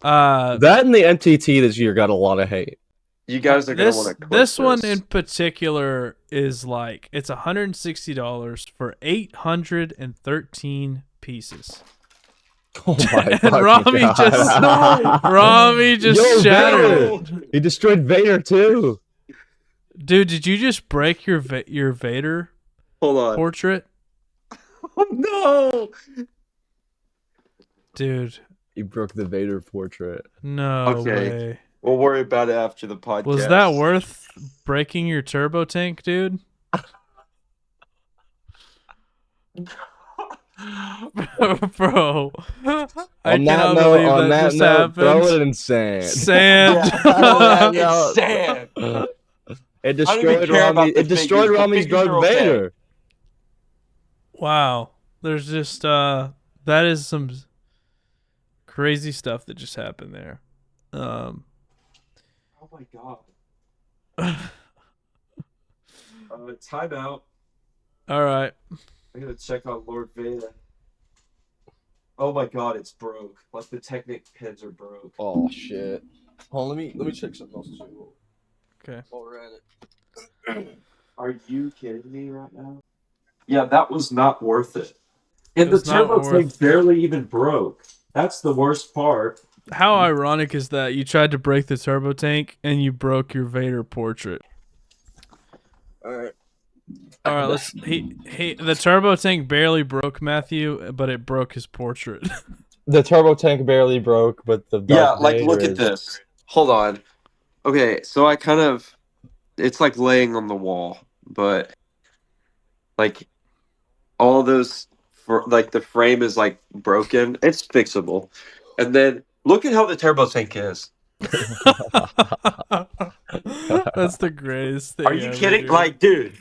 That and the MTT this year got a lot of hate. You guys are gonna want to clip this one in particular is like it's $160 for 813 pieces. Oh my and Rami just shattered. He destroyed Vader too. Dude, did you just break your Vader portrait? Oh no! Dude. He broke the Vader portrait. No way. We'll worry about it after the podcast. Was that worth breaking your turbo tank, dude? Bro. I cannot believe that just happened. Throw it in sand. Sand. Sand. It destroyed Rami's Darth Vader. Wow. There's just that is some crazy stuff that just happened there. Oh my god. Time out. All right. I'm gonna check on Lord Vader. Oh my god, it's broke. Like the Technic pins are broke. Oh shit. Hold on, let me check something else too. Okay. While we're at it. Are you kidding me right now? Yeah, that was not worth it. And the turbo tank barely even broke. That's the worst part. How ironic is that you tried to break the turbo tank and you broke your Vader portrait? All right. The turbo tank barely broke Matthew, but it broke his portrait. The turbo tank barely broke, but the Yeah, Darth like Vader look at is. this. Hold on. Okay, so I kind of it's like laying on the wall, but like all those for like the frame is like broken. It's fixable. And then look at how the turbo tank is. That's the greatest thing Are you ever, kidding? dude. Like, dude,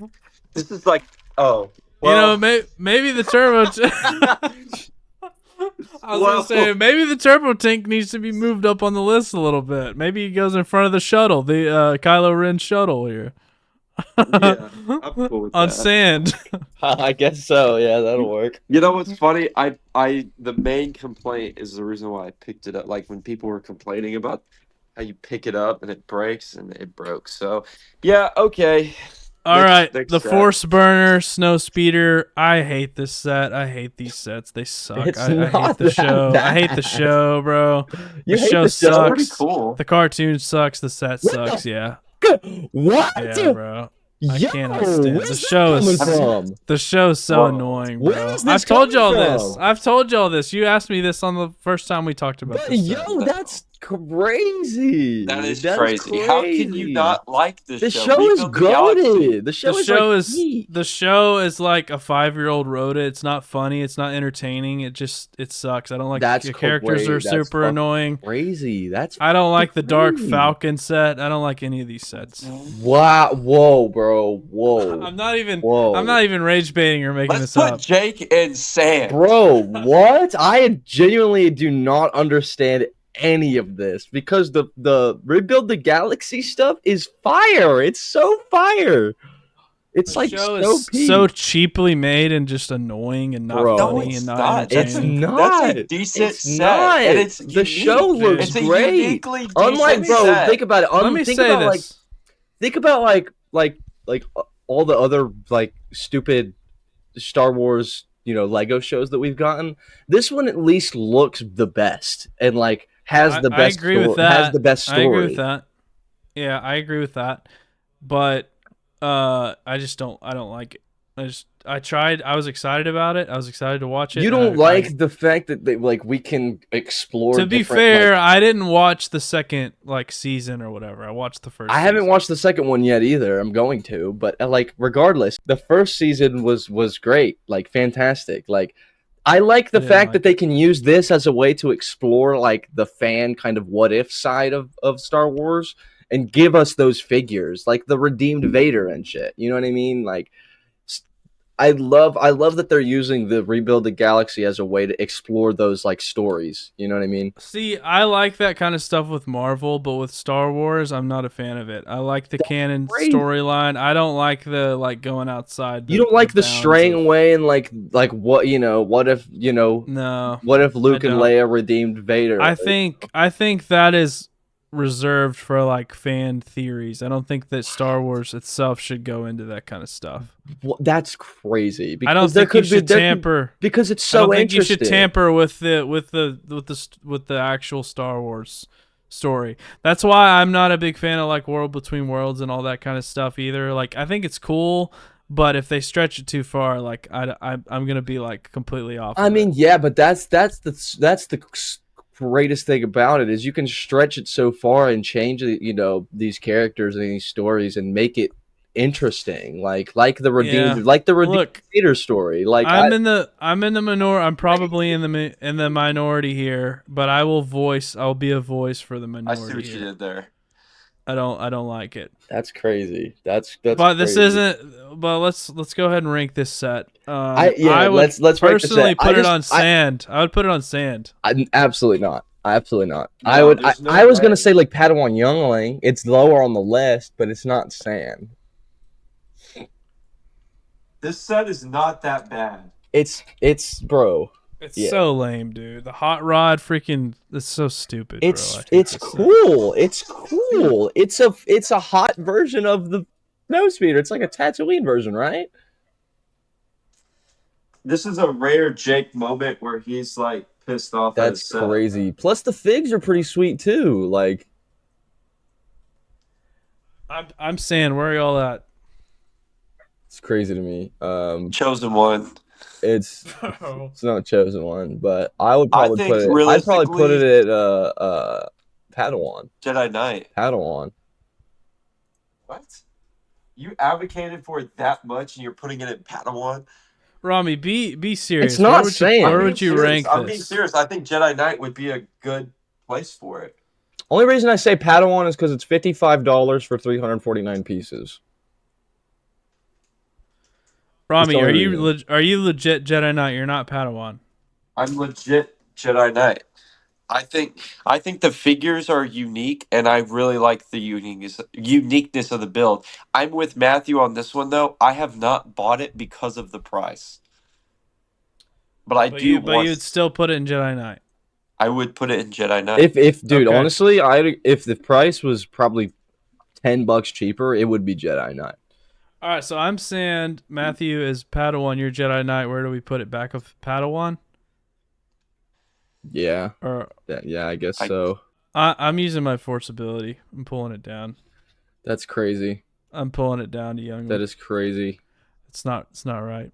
this is like oh You know, well. maybe the turbo. I was gonna say maybe the turbo tank needs to be moved up on the list a little bit. Maybe he goes in front of the shuttle, the Kylo Ren shuttle here. Yeah, I'm cool with on that. sand. I guess so. Yeah, that'll work. You know what's funny? The main complaint is the reason why I picked it up. Like when people were complaining about how you pick it up and it breaks, and it broke. So, yeah, okay. All right, Next the set. Force Burner, Snow Speeder. I hate this set. I hate these sets. They suck. It's I hate not the that show. I hate the bad. show, bro. You The hate show the show? sucks. Pretty cool. The cartoon sucks. The set What sucks. the Yeah. What? Yeah, bro. I Yo, cannot stand where's the that show. coming Is from? the show's so Whoa. annoying, Where bro. is this I've told y'all coming this. from? I've told y'all this. You asked me this on the first time we talked about But this. yo, set. that's crazy. That is That crazy. How can you crazy. not like this The show? show is Rebuild the Galaxy. goated. The show The show is like a 5-year-old wrote it. It's not funny. It's not entertaining. It sucks. I don't like That's the characters great. are That's super fucking annoying. crazy. That's I don't like the Dark crazy. Falcon set. I don't like any of these sets. Wow. Whoa, bro. Whoa. I'm not even Whoa. rage baiting or making Let's this put up. Jake in sand. Bro, what? I genuinely do not understand any of this because the rebuild the galaxy stuff is fire. It's so fire. It's The like show so is peak. so cheaply made and just annoying and not Bro. funny it's and not not. entertaining. That's a decent It's set, not. and it's The unique. show looks It's a great. uniquely decent Unlike, bro, set. think about it. Let me think say about this. think about like all the other like stupid Star Wars, Lego shows that we've gotten. This one at least looks the best and like has the best I agree with that. Has the best story. I agree with that. Yeah, I agree with that. But I don't like it. I tried. I was excited about it. I was excited to watch it. You don't like the fact that we can explore. To be fair, I didn't watch the second season or whatever. I watched the first. I haven't watched the second one yet either. I'm going to, but regardless, the first season was great, fantastic. I like the fact that they can use this as a way to explore the fan kind of what if side of Star Wars and give us those figures like the redeemed Vader and shit. You know what I mean? I love that they're using the Rebuild the Galaxy as a way to explore those stories. You know what I mean? See, I like that kind of stuff with Marvel, but with Star Wars, I'm not a fan of it. I like the canon storyline. I don't like the going outside. You don't like the straying away and what what if No. what if Luke and Leia redeemed Vader? I think that is reserved for fan theories. I don't think that Star Wars itself should go into that kind of stuff. Well, that's crazy. I don't think you should tamper because it's so interesting. You should tamper with the actual Star Wars story. That's why I'm not a big fan of World Between Worlds and all that kind of stuff either. I think it's cool, but if they stretch it too far, I'm gonna be completely off. I mean, yeah, but that's the greatest thing about it is you can stretch it so far and change these characters and these stories and make it interesting, like the redeemed Vader story. I'm in the minority. I'm probably in the minority here, but I'll be a voice for the minority. I see what you did there. I don't like it. That's crazy. That's but crazy. This isn't. But let's go ahead and rank this set. I would personally put it on sand. I would put it on sand. Absolutely not. Absolutely not. No, I was gonna say Padawan Youngling. It's lower on the list, but it's not sand. This set is not that bad. It's bro. It's so lame, dude. The hot rod freaking it's so stupid. It's cool. It's cool. It's a hot version of the snow speeder. It's like a Tatooine version, right? This is a rare Jake moment where he's pissed off. That's crazy. Plus the figs are pretty sweet too. I'm saying, where are y'all at? It's crazy to me. Chosen one. It's not chosen one, but I would I probably think put it. I'd probably put realistically, it at Padawan. Jedi Knight. Padawan. What? You advocated for it that much, and you're putting it in Padawan? Rami, be serious. It's not saying. Where would you rank this? I'm being serious. I think Jedi Knight would be a good place for it. Only reason I say Padawan is because it's $55 for 349 pieces. Rami, are you legit Jedi Knight? You're not Padawan. I'm legit Jedi Knight. I think the figures are unique, and I really like the uniqueness of the build. I'm with Matthew on this one, though. I have not bought it because of the price, but you'd still put it in Jedi Knight. I would put it in Jedi Knight. Dude, honestly, if the price was probably $10 cheaper, it would be Jedi Knight. All right, so I'm saying Matthew is Padawan. You're Jedi Knight. Where do we put it? Back of Padawan? Yeah. Or yeah, I guess so. I'm using my force ability. I'm pulling it down. That's crazy. I'm pulling it down to young. That is crazy. It's not right.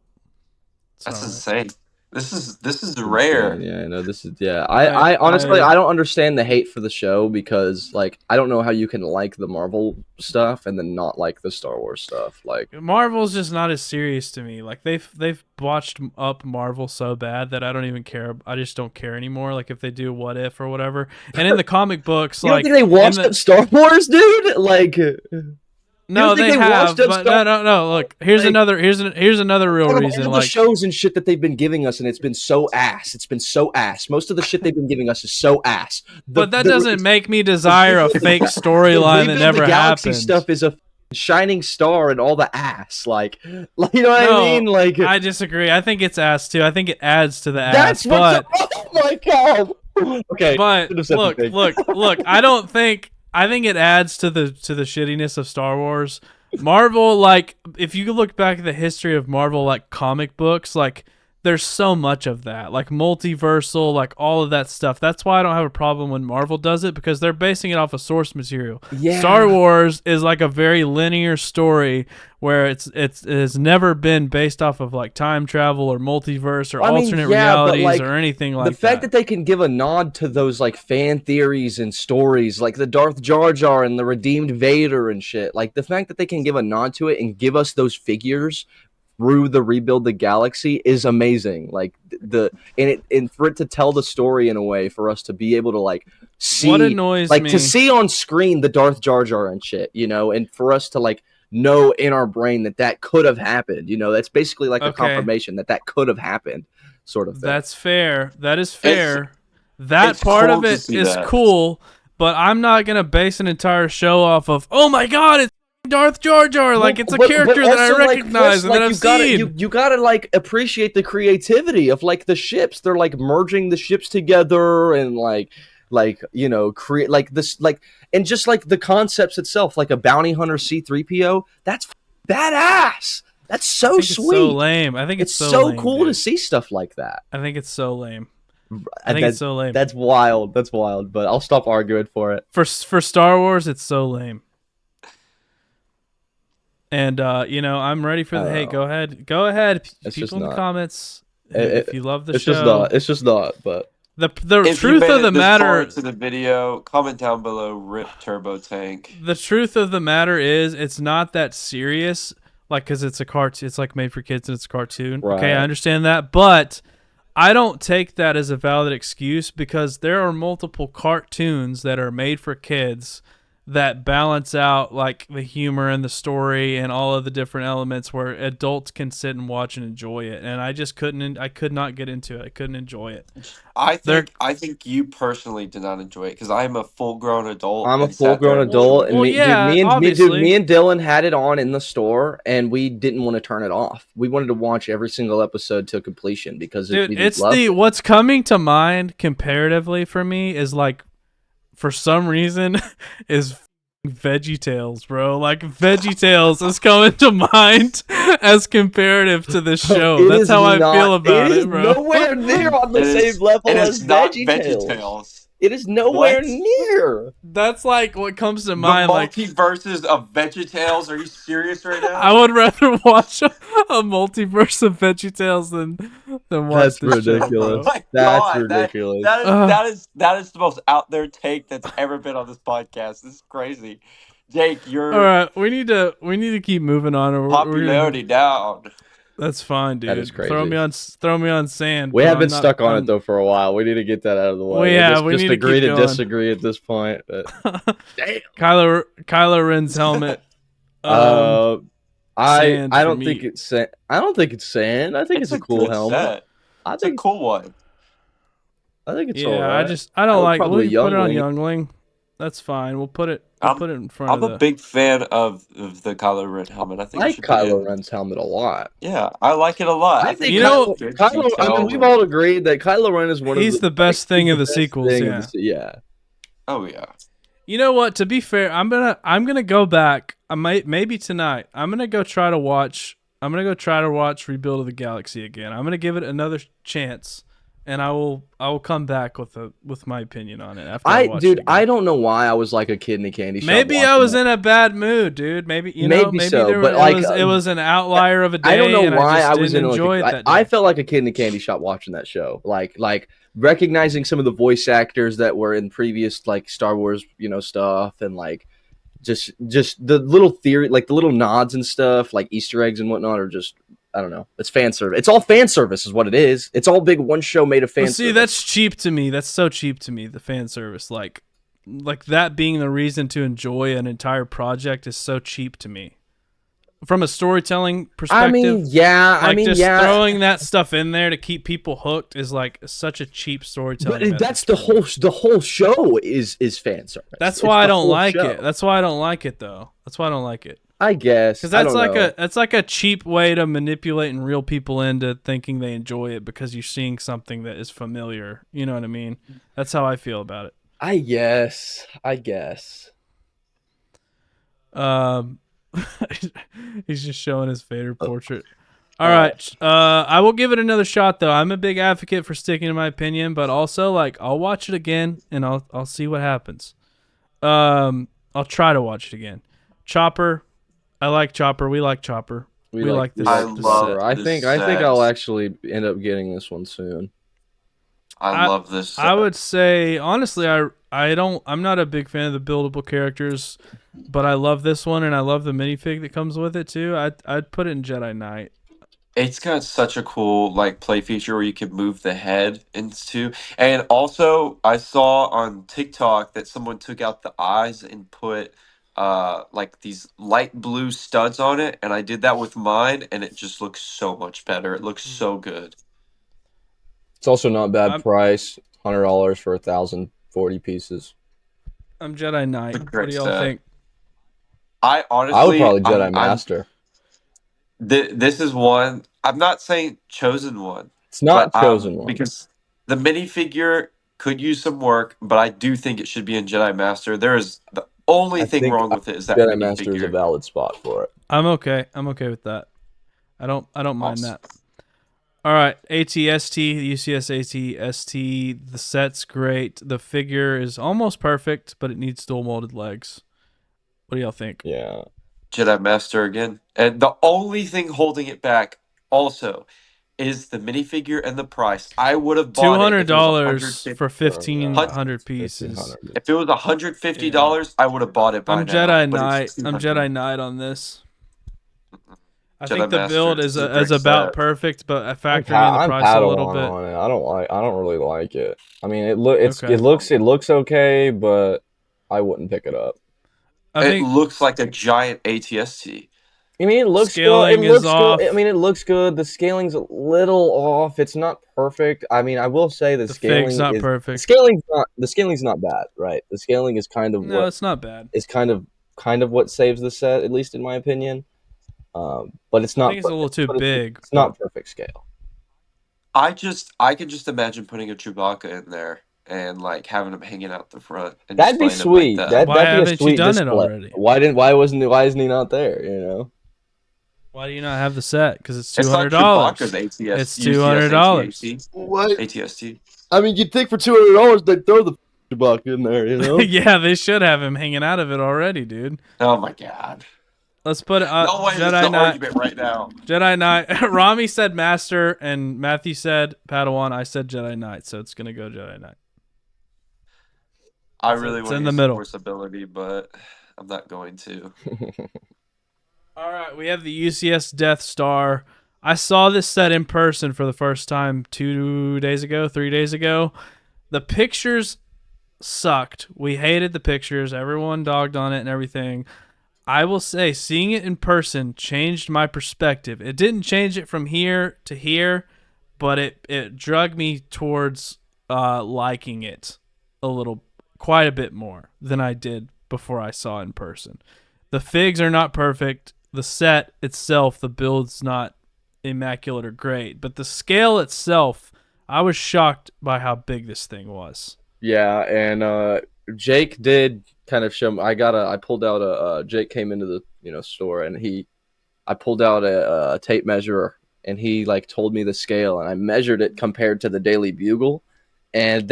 That's insane. This is rare. Yeah, I know this is. Yeah, I honestly I don't understand the hate for the show because like I don't know how you can like the Marvel stuff and then not like the Star Wars stuff. Like Marvel's just not as serious to me. Like they've botched up Marvel so bad that I don't even care. I just don't care anymore. Like if they do What If or whatever. And in the comic books, you like don't think they watched Star Wars, dude? Like. No, they have. But no. Look, here's another real reason. All like the shows and shit that they've been giving us, and it's been so ass. It's been so ass. Most of the shit they've been giving us is so ass. But that doesn't make me desire a fake storyline that never happened. Stuff is a shining star and all the ass. Like you know what I mean? Like I disagree. I think it's ass too. I think it adds to the ass. That's but oh my god. Okay, but look. I think it adds to the shittiness of Star Wars. Marvel, like, if you look back at the history of Marvel, like, comic books, like, there's so much of that. Like, multiversal, like, all of that stuff. That's why I don't have a problem when Marvel does it, because they're basing it off of source material. Yeah. Star Wars is, like, a very linear story where it has never been based off of, like, time travel or multiverse or alternate realities or anything like that. The fact that they can give a nod to those, like, fan theories and stories, like the Darth Jar Jar and the Redeemed Vader and shit, like, the fact that they can give a nod to it and give us those figures through the Rebuild the Galaxy is amazing. Like and for it to tell the story in a way for us to be able to like see what annoys like me. To see on screen the Darth Jar Jar and shit, you know, and for us to like know in our brain that could have happened, you know, that's basically like a confirmation that could have happened, sort of thing. That's fair. That is fair. That part of it is cool, but I'm not gonna base an entire show off of, oh my god, it's Darth Jar Jar, like it's a character that I recognize and that I've seen. You gotta like appreciate the creativity of like the ships. They're like merging the ships together and like you know create like this like and just like the concepts itself, like a bounty hunter C-3PO. That's badass. That's so sweet. It's so lame. I think it's so lame, cool to see stuff like that. I think it's so lame. It's so lame. That's wild. That's wild. But I'll stop arguing for it. For Star Wars, it's so lame. And, you know, I'm ready for the hate. Go ahead. People in the comments, if you love the show. It's just not, but. The truth of the matter. To the video, comment down below, RIP Turbo Tank. The truth of the matter is, it's not that serious, like, because it's a cartoon. It's, like, made for kids and it's a cartoon. Right. Okay, I understand that. But I don't take that as a valid excuse because there are multiple cartoons that are made for kids that balance out like the humor and the story and all of the different elements where adults can sit and watch and enjoy it. And I just could not get into it. I couldn't enjoy it. I think you personally did not enjoy it because I'm a full-grown adult. I'm a full-grown adult, and me and Dylan had it on in the store, and we didn't want to turn it off. We wanted to watch every single episode to completion because what's coming to mind comparatively for me is like, for some reason, is VeggieTales, bro. Like, VeggieTales is coming to mind as comparative to this show. That's how I feel about it, bro. Nowhere near on the same level as VeggieTales. It is nowhere What? near. That's like what comes to The mind. Like, multiverses of VeggieTales. Are you serious right now? I would rather watch a multiverse of VeggieTales than watch That's this show, ridiculous. bro. My That's God, ridiculous. that is the most out there take that's ever been on this podcast. This is crazy. Jake, All your right, we need to keep moving on, or we're gonna. popularity down. That's fine, dude. That is Throw me crazy. on sand. We but have I'm been not- stuck on it I'm- though for a while. We need to get that out of the way. Well, yeah, we just need to agree keep to going. disagree at this point. But damn. Kylo Ren's helmet. I Sand I for don't me. think it's sand. I don't think it's sand. I think it's a cool good helmet. set. I It's a think cool one. it's Yeah, alright. I don't would like. probably We'll put it on Youngling. Youngling. That's fine. We'll put it in front I'm of a the. big fan of the Kylo Ren helmet. I I think it like should be Kylo Ren's helmet a lot. Yeah, I like it a lot. I think You know- Kylo. I mean, we've all agreed that Kylo Ren is one of He's the best thing of the sequels. Yeah. Yeah. Oh yeah. You know what? To be fair, I'm gonna go back. I might maybe tonight. I'm gonna go try to watch Rebuild of the Galaxy again. I'm gonna give it another chance, and I will come back with my opinion on it after I watch it again. I don't know why I was like a kid in a candy shop. Maybe I was in a bad mood, dude. Maybe maybe so, there but it was an outlier of a day. I don't know and why I I was in didn't enjoy it that day. I felt like a kid in a candy shop watching that show. Like recognizing some of the voice actors that were in previous like Star Wars, stuff, and like just the little theory, like the little nods and stuff, like Easter eggs and whatnot, are just, I don't know. It's fan service. It's all fan service, is what it is. It's all big one show made of fan service. See, that's cheap to me. That's so cheap to me. The fan service, like that being the reason to enjoy an entire project, is so cheap to me. From a storytelling perspective, throwing that stuff in there to keep people hooked is like such a cheap storytelling. But that's the whole show is fan service. That's why I don't like it. That's why I don't like it, though. That's why I don't like it. I guess because that's like a cheap way to manipulate and reel people into thinking they enjoy it because you're seeing something that is familiar. You know what I mean? That's how I feel about it. I guess. He's just showing his Vader portrait. All right. I will give it another shot, though. I'm a big advocate for sticking to my opinion, but also, like, I'll watch it again and I'll see what happens. I'll try to watch it again. Chopper. I like Chopper. We like Chopper. We like this. I this love set. I this think set. I'll actually end up getting this one soon. I love this set. I would say, honestly, I'm not a big fan of the buildable characters, but I love this one and I love the minifig that comes with it too. I'd put it in Jedi Knight. It's got such a cool like play feature where you can move the head into, and also I saw on TikTok that someone took out the eyes and put like these light blue studs on it, and I did that with mine, and it just looks so much better. It looks so good. It's also not bad price. $100 for 1,040 pieces. I'm Jedi Knight. It's a What great do y'all set. think? I honestly, I would probably Jedi Master. This is one. I'm not saying chosen one. It's not but, chosen one. because the minifigure could use some work, but I do think it should be in Jedi Master. There is the only I thing think wrong with it is that Jedi Master is a minifigure. valid spot for it. I'm okay. I'm okay with that. I don't mind Awesome. that. All right, ATST, the UCS ATST. The set's great. The figure is almost perfect, but it needs dual molded legs. What do y'all think? Yeah. Jedi Master again. And the only thing holding it back also is the minifigure and the price. I would have bought $200 it for 1,500 pieces. 1,500. if it was $150, I would have bought it by I'm now. Jedi but Knight. it's I'm 200. Jedi Knight on this. I Jedi think the Master build is is a great about set. perfect, but factoring in the I'm price a little Padawan bit. on it. I don't really like it. I mean, it looks okay, but I wouldn't pick it up. I It think looks like a giant ATST. I mean, it looks Scaling good. It looks is off. good. I mean, it looks good. The scaling's a little off. It's not perfect. I mean, I will say the scaling fig's not is perfect. the scaling's not bad, right? The scaling is kind of No, it's not bad. kind of what saves the set, at least in my opinion. But it's not. I think it's a little too big. It's not perfect scale. I could just imagine putting a Chewbacca in there and like having him hanging out the front. And That'd be displaying him sweet. like that. Why That'd be a haven't you sweet done it display. already? Why isn't he not there? You know. Why do you not have the set? Because it's It's not $200. Chewbacca's ATS. It's $200. What? ATST. I mean, you'd think for $200 they'd throw the buck in there, you know? Yeah, they should have him hanging out of it already, dude. Oh my god. Let's put it. No way. This is Jedi the Knight. argument right now. Jedi Knight. Rami said Master, and Matthew said Padawan. I said Jedi Knight, so it's gonna go Jedi Knight. I It's really in want to the use middle. Force ability, but I'm not going to. All right, we have the UCS Death Star. I saw this set in person for the first time 3 days ago. The pictures sucked. We hated the pictures. Everyone dogged on it and everything. I will say, seeing it in person changed my perspective. It didn't change it from here to here, but it drug me towards liking it quite a bit more than I did before I saw it in person. The figs are not perfect. The set itself, the build's not immaculate or great, but the scale itself, I was shocked by how big this thing was. Yeah, and Jake did kind of show me. I pulled out Jake came into the store, and I pulled out a tape measure, and he like told me the scale, and I measured it compared to the Daily Bugle, and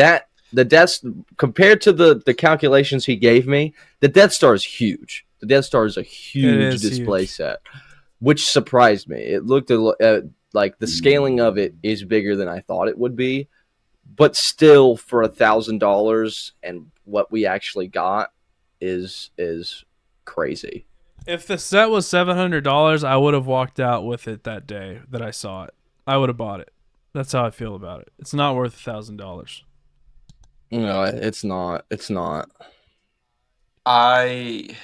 compared to the calculations he gave me, the Death Star is huge. The Death Star is a huge display set, which surprised me. It looked like the scaling of it is bigger than I thought it would be, but still for $1,000 and what we actually got is crazy. If the set was $700, I would have walked out with it that day that I saw it. I would have bought it. That's how I feel about it. It's not worth $1,000. No, it's not. It's not. I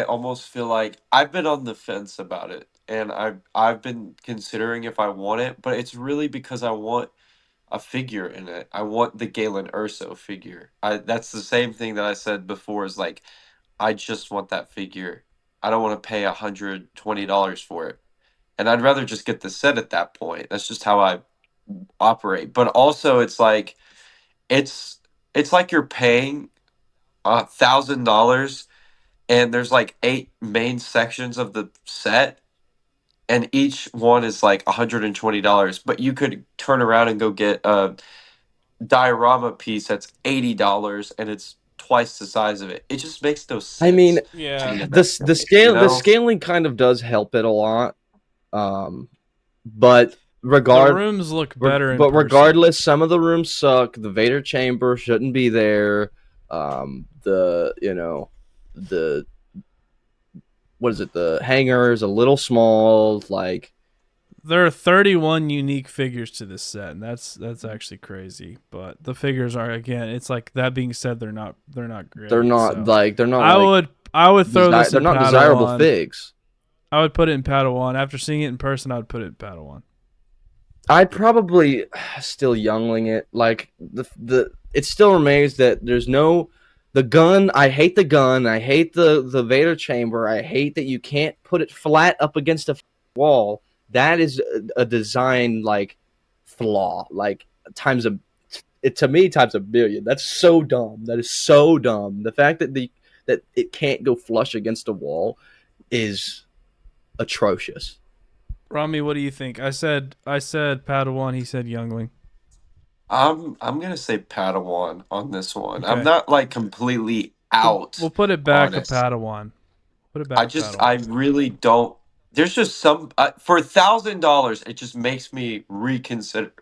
almost feel like I've been on the fence about it, and I've been considering if I want it, but it's really because I want a figure in it. I want the Galen Erso figure. That's the same thing that I said before. Is like I just want that figure. I don't want to pay $120 for it, and I'd rather just get the set at that point. That's just how I operate. But also, it's it's like you're paying $1,000 and there's like 8 main sections of the set and each one is like $120, but you could turn around and go get a diorama piece that's $80 and it's twice the size of it. It just makes no sense. I mean, Yeah. the scaling kind of does help it a lot, but The rooms look better in person. regardless, some of the rooms suck. The Vader chamber shouldn't be there. The hangar is a little small. Like, there are 31 unique figures to this set, and that's actually crazy. But the figures are, again, it's like, that being said, they're not great. they're not so. like they're not. I would throw this. They're in not Padawan. desirable figs. I would put it in Padawan. After seeing it in person, I would put it in Padawan. I'd probably still youngling it. Like it still remains that there's no the gun. I hate the gun. I hate the Vader chamber. I hate that you can't put it flat up against a wall. That is a design like flaw. Like times a billion. That's so dumb. That is so dumb. The fact that that it can't go flush against a wall is atrocious. Rami, what do you think? I said Padawan. He said Youngling. I'm gonna say Padawan on this one. Okay. I'm not like completely out. We'll put it back on a it. Padawan. Put it back. I really don't. There's just some for $1,000. It just makes me reconsider.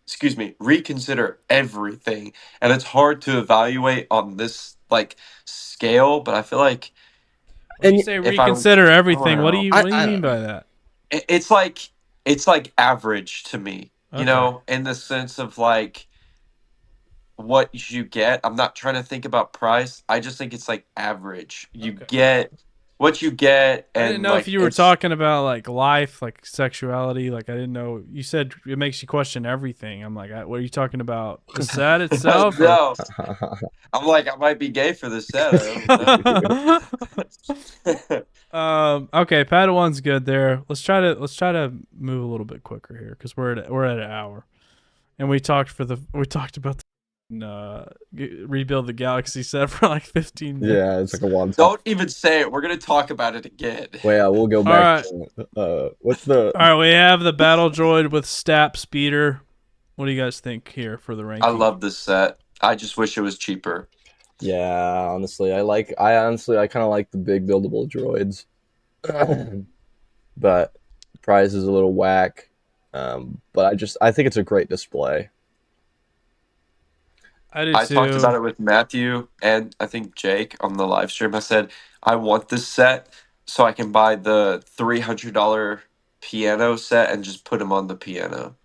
Excuse me, reconsider everything, and it's hard to evaluate on this like scale. But I feel like when you say reconsider everything, what do you mean by that? It's like average to me. You know, in the sense of like what you get. I'm not trying to think about price. I just think it's like average. You get what you get. And I didn't know if you were talking about like life, like sexuality. Like I didn't know. You said it makes you question everything. I'm like, what are you talking about? The set itself? No. I'm like, I might be gay for the set. Okay, Padawan's good there. Let's try to move a little bit quicker here because we're at an hour, and we talked about rebuild the galaxy set for like 15 minutes. Yeah, it's like a one. Don't even say it. We're gonna talk about it again. Well, yeah, we'll go back. All right. We have the battle droid with Stap Speeder, What do you guys think here for the I ranking? love this set. I just wish it was cheaper. Yeah, honestly, I kind of like the big buildable droids, but price is a little whack. But I think it's a great display. I do I talked about too. it with Matthew and I think Jake on the live stream. I said I want this set so I can buy the $300 piano set and just put him on the piano.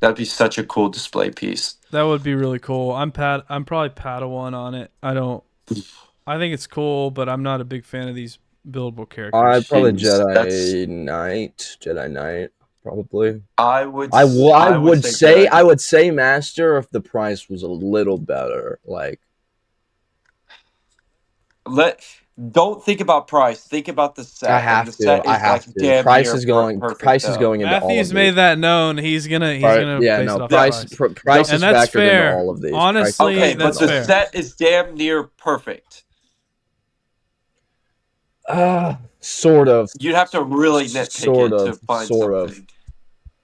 That'd be such a cool display piece. That would be really cool. I'm probably Padawan on it. I think it's cool, but I'm not a big fan of these buildable characters. I'd probably Jeez, that's Jedi Knight, probably. I would I would would say say Jedi. Master if the price was a little better. Like Don't think about price. Think about the I set, and the have to, set is like damn near perfect. price is going into all Matthew's of made these. that known. He's gonna Yeah, base no, it off the price. price And is that's factored into fair. all of these. Honestly, Okay, that's but the fair. set is damn near perfect. Sort of. You'd have to really nitpick it to find something.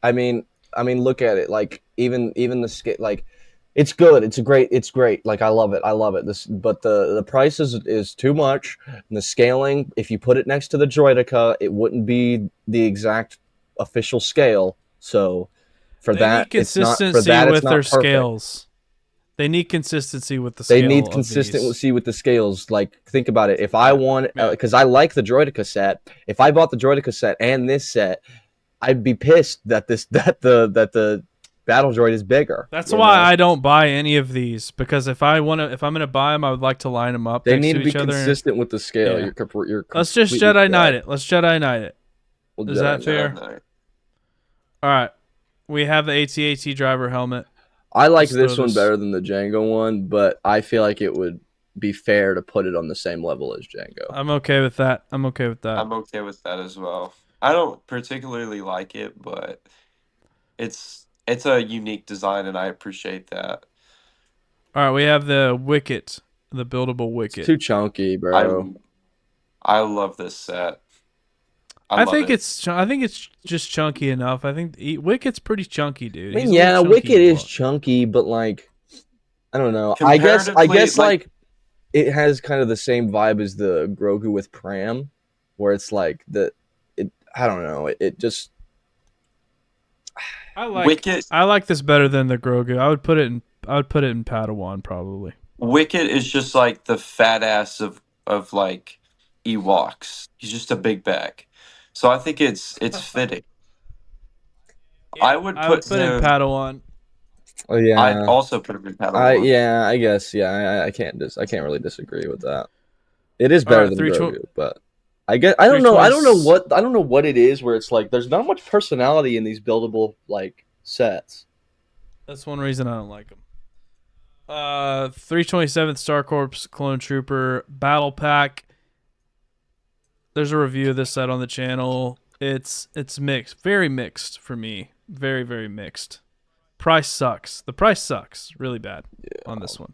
I mean, look at it. Like even the scale. Like it's good. It's great. Like I love it. But the price is too much. And the scaling, if you put it next to the Droideka, it wouldn't be the exact official scale. So for They that, need it's not consistency for that. with It's not their perfect. scales. They need consistency with the They scale. need of consistency these. with the scales. Like, think about it. If I want, because I like the Droideka set. If I bought the Droideka set and this set, I'd be pissed that the battle droid is bigger. That's why I don't buy any of these, because if I'm gonna buy them, I would like to line them up. They next need to to be each other. consistent with the scale. Yeah. You're Let's just completely Jedi Knight it. Let's Jedi Knight it. Well, Is that fair? Jedi. All right. We have the AT-AT driver helmet. I like Let's this throw one this- better than the Django one, but I feel like it would be fair to put it on the same level as Django. I'm okay with that. I'm okay with that as well. I don't particularly like it, but it's a unique design, and I appreciate that. All right, we have the Wicket, the buildable Wicket. It's too chunky, bro. I love this set. I think it's just chunky enough. I think Wicket's pretty chunky, dude. I mean, He's a yeah, little chunky Wicket is look. chunky, but like, I don't know. I guess like it has kind of the same vibe as the Grogu with Pram, where it's like I don't know. It just. I like Wicket. I like this better than the Grogu. I would put it in Padawan probably. Wicket is just like the fat ass of like Ewoks. He's just a big bag. So I think it's fitting. Yeah, I would put it in Padawan. Oh yeah. I'd also put him in Padawan. Yeah, I guess. Yeah, I can't really disagree with that. It is better than Grogu, but I don't know what it is where it's like there's not much personality in these buildable like sets. That's one reason I don't like them. 327th Star Corps Clone Trooper Battle Pack. There's a review of this set on the channel. It's mixed, very mixed for me. Very, very mixed. Price sucks. The price sucks really bad on this one.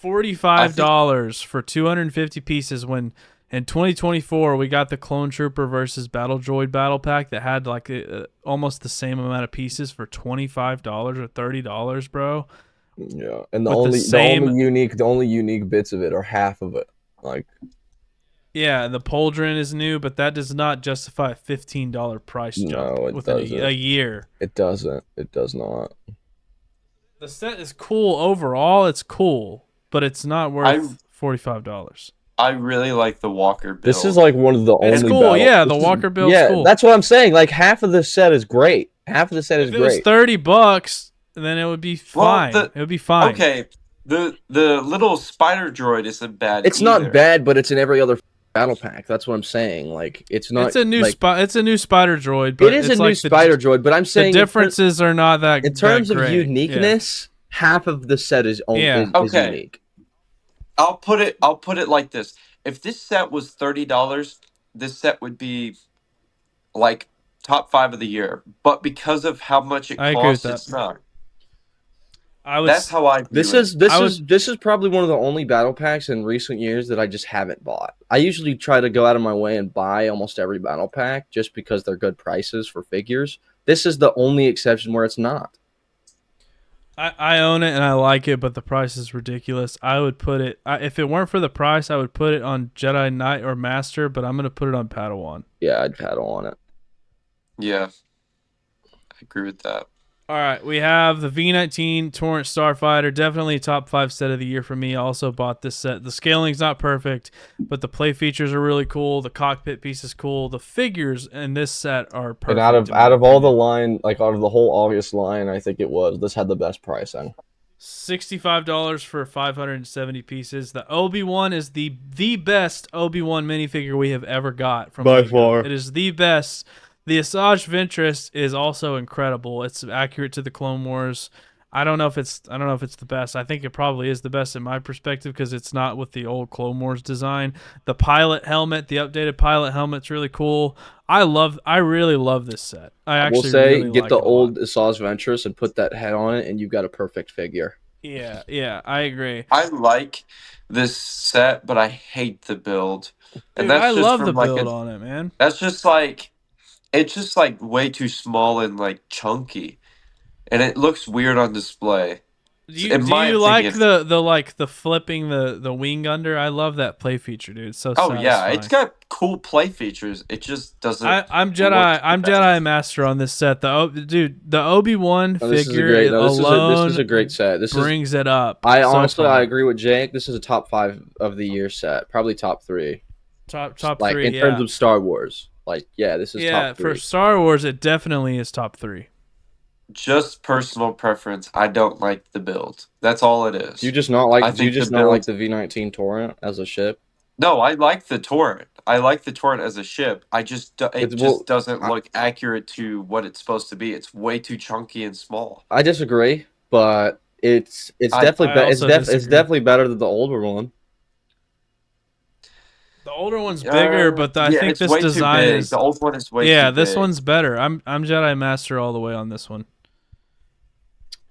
$45 for 250 pieces when in 2024 we got the Clone Trooper versus Battle Droid Battle Pack that had like almost the same amount of pieces for $25 or $30, bro. Yeah, and the only unique bits of it are half of it. Like, yeah, the Pauldron is new, but that does not justify a $15 price jump within a year. It doesn't. It does not. The set is cool overall. It's cool, but it's not worth $45. I really like the Walker build. This is like one of the only. It's cool, the Walker build. Yeah, cool. That's what I'm saying. Like half of this set is great. Half of the set is great. If it was $30, then it would be fine. It would be fine. Okay, the little spider droid isn't bad. It's not bad, but it's in every other battle pack. That's what I'm saying. Like it's not. It's a new it's a new spider droid. But it is a new spider droid, but I'm saying the differences are not that. In terms of great. uniqueness, half of the set is unique. I'll put it like this: if this set was $30, this set would be like top 5 of the year. But because of how much it costs, it's not. That's how I view it. This is probably one of the only battle packs in recent years that I just haven't bought. I usually try to go out of my way and buy almost every battle pack just because they're good prices for figures. This is the only exception where it's not. I own it and I like it, but the price is ridiculous. I would put it if it weren't for the price, I would put it on Jedi Knight or Master, but I'm gonna put it on Padawan. Yeah, I'd paddle on it. Yeah, I agree with that. All right, we have the V19 Torrent Starfighter, definitely top 5 set of the year for me. I also bought this set. The scaling's not perfect, but the play features are really cool. The cockpit piece is cool. The figures in this set are perfect. And out of all the line, like out of the whole August line, I think this had the best pricing. $65 for 570 pieces. The Obi-Wan is the best Obi-Wan minifigure we have ever got from By Lego. far. It is the best. The Asajj Ventress is also incredible. It's accurate to the Clone Wars. I don't know if it's the best. I think it probably is the best in my perspective because it's not with the old Clone Wars design. The pilot helmet, the updated pilot helmet's really cool. I really love this set. I will say really get like the it a old lot. Asajj Ventress and put that head on it, and you've got a perfect figure. Yeah, I agree. I like this set, but I hate the build. And Dude, that's I just love from the like build on it, man. that's just like it's just like way too small and like chunky. And it looks weird on display. In Do my you like opinion. the flipping the wing under? I love that play feature, dude. It's so Oh yeah, satisfying. it's got cool play features. It just doesn't I'm look the best. Jedi Master on this set. The Obi-Wan figure alone this is a great set. brings it up. I so honestly far. I agree with Jake. This is a top 5 of the year set, probably top 3. top Like 3 in terms of Star Wars. Like this is top 3. for Star Wars, it definitely is top 3. Just personal preference. I don't like the build. That's all it is. Do you just not like I think the build. the V19 Torrent as a ship? No, I like the Torrent. I like the Torrent as a ship. It It's- just doesn't look accurate to what it's supposed to be. It's way too chunky and small. I disagree, but it's I definitely better than the older one. The older one's bigger, but I think it's this way design too big. is The old one is way too yeah. big. This one's better. I'm Jedi Master all the way on this one.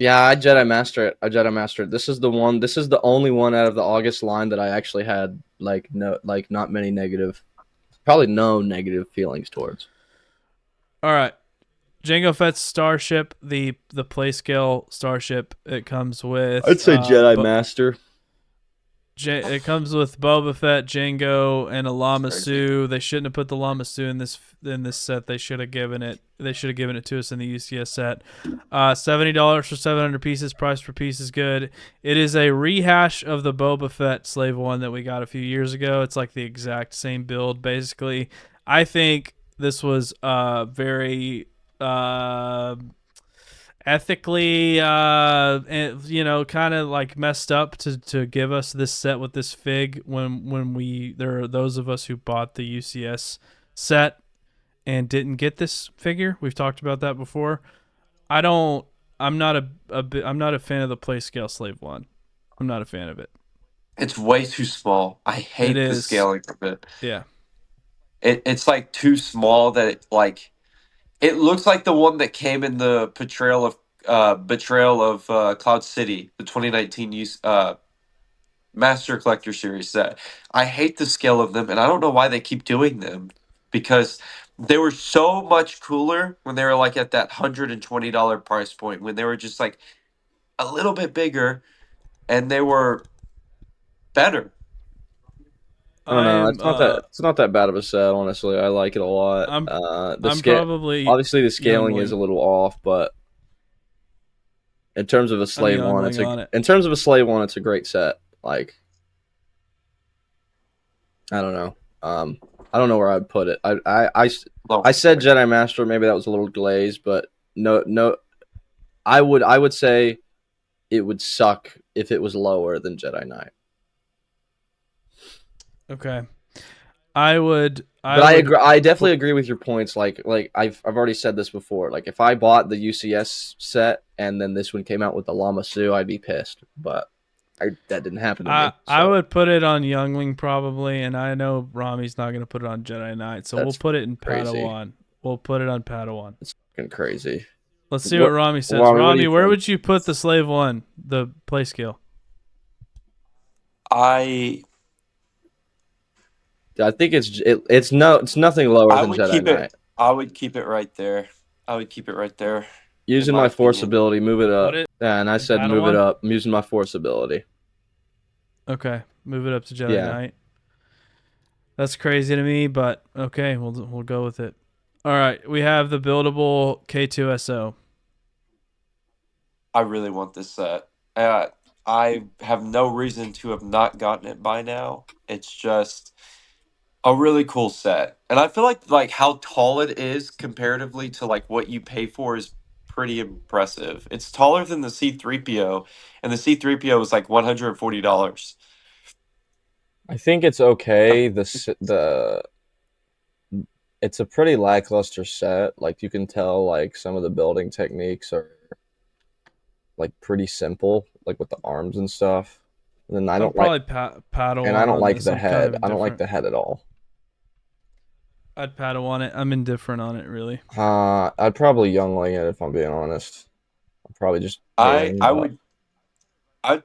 Yeah, I Jedi Master it. This is the one. This is the only one out of the August line that I actually had not many probably no negative feelings towards. All right, Jango Fett's starship, the play scale starship. It comes with Jedi Master. It comes with Boba Fett, Jango, and a Lama Su. They shouldn't have put the Lama Su in this set. They should have given it to us in the UCS set. $70 for 700 pieces. Price per piece is good. It is a rehash of the Boba Fett Slave One that we got a few years ago. It's like the exact same build, basically. I think this was very ethically kind of like messed up to give us this set with this fig when there are those of us who bought the UCS set and didn't get this figure. We've talked about that before. I'm not a fan of the play scale Slave One. I'm not a fan of it. It's way too small. I hate the scaling of it. Yeah. It's like too small that it looks like the one that came in the betrayal of Cloud City, the 2019 Master Collector Series set. I hate the scale of them, and I don't know why they keep doing them because they were so much cooler when they were like at that $120 price point, when they were just like a little bit bigger and they were better. I don't know. It's not that bad of a set, honestly. I like it a lot. Obviously the scaling is a little off, but in terms of a Slave One, it's a great set. Like, I don't know. I don't know where I'd put it. I said Jedi Master. Maybe that was a little glazed, but no. I would say it would suck if it was lower than Jedi Knight. Okay. I agree. I definitely agree with your points. Like I've already said this before. Like if I bought the UCS set and then this one came out with the Lama Su, I'd be pissed. But that didn't happen to me. So. I would put it on Youngling probably, and I know Rami's not going to put it on Jedi Knight, so we'll put it in Padawan. We'll put it on Padawan. It's fucking crazy. Let's see what Rami says. Rami, where would you put the Slave One, the play scale? I think it's nothing lower than Jedi Knight. I would keep it right there. I would keep it right there. Using my force ability, move it up. Yeah, and I said move it up. I'm using my force ability. Okay, move it up to Jedi Yeah. Knight. That's crazy to me, but okay, we'll go with it. All right, we have the buildable K2SO. I really want this set. I have no reason to have not gotten it by now. It's just a really cool set, and I feel like how tall it is comparatively to like what you pay for is pretty impressive. It's taller than the C3PO, and the C3PO is like $140. I think it's okay. It's a pretty lackluster set. Like you can tell, like some of the building techniques are like pretty simple, like with the arms and stuff. And then I don't like, Padawan and I don't on like this. the I'm head. kind of I don't like the head at all. I'd Padawan it. I'm indifferent on it, really. I'd probably youngling it if I'm being honest. I'm probably just I'd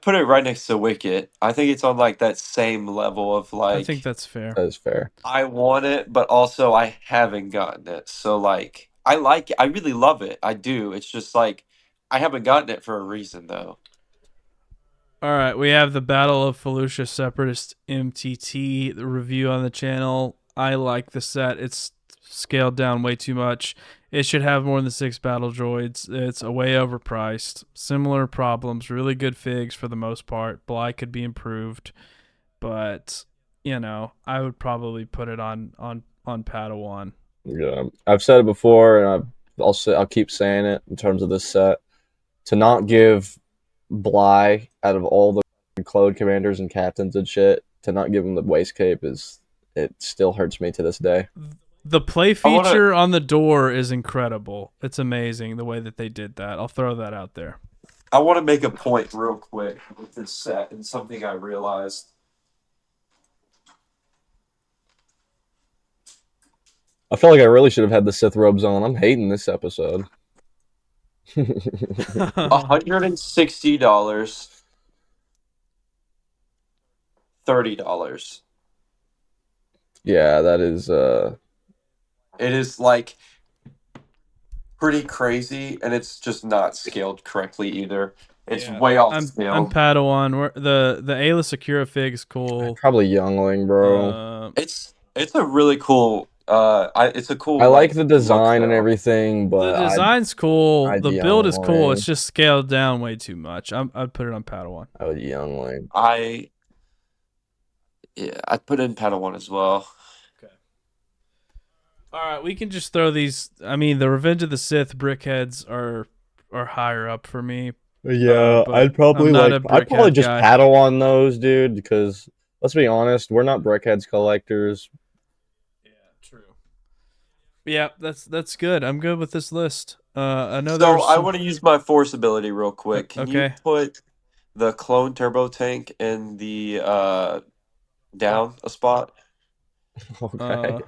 put it right next to Wicket. I think it's on like that same level of like. I think that's fair. That is fair. I want it, but also I haven't gotten it. So like I like it. I really love it. I do. It's just like I haven't gotten it for a reason though. All right, we have the Battle of Felucia Separatist MTT, the review on the channel. I like the set. It's scaled down way too much. It should have more than 6 battle droids. It's way overpriced. Similar problems. Really good figs for the most part. Bly could be improved, but you know, I would probably put it on Padawan. Yeah, I've said it before, and I'll keep saying it in terms of this set. To not give Bly out of all the clone commanders and captains and shit, to not give him the waist cape it still hurts me to this day. The play feature on the door is incredible. It's amazing the way that they did that. I'll throw that out there. I want to make a point real quick with this set and something I realized. I feel like I really should have had the Sith robes on. I'm hating this episode. $160, $30. Yeah, that is It is like pretty crazy, and it's just not scaled correctly either. It's way off scale. I'm Padawan. The Ayla Secura fig is cool. Probably youngling, bro. It's a really cool. It's a cool. I like the design and everything, but the design's cool. I'd the build is cool. It's just scaled down way too much. I'd put it on Padawan. I would youngling. I'd put in Padawan as well. Okay. All right, we can just throw these. I mean, the Revenge of the Sith brickheads are higher up for me. Yeah, I'd probably just Padawan those, dude, because let's be honest, we're not brickheads collectors. Yeah, true. Yeah, that's good. I'm good with this list. I know I want to use my force ability real quick. Can you put the clone turbo tank in the down a spot? Okay.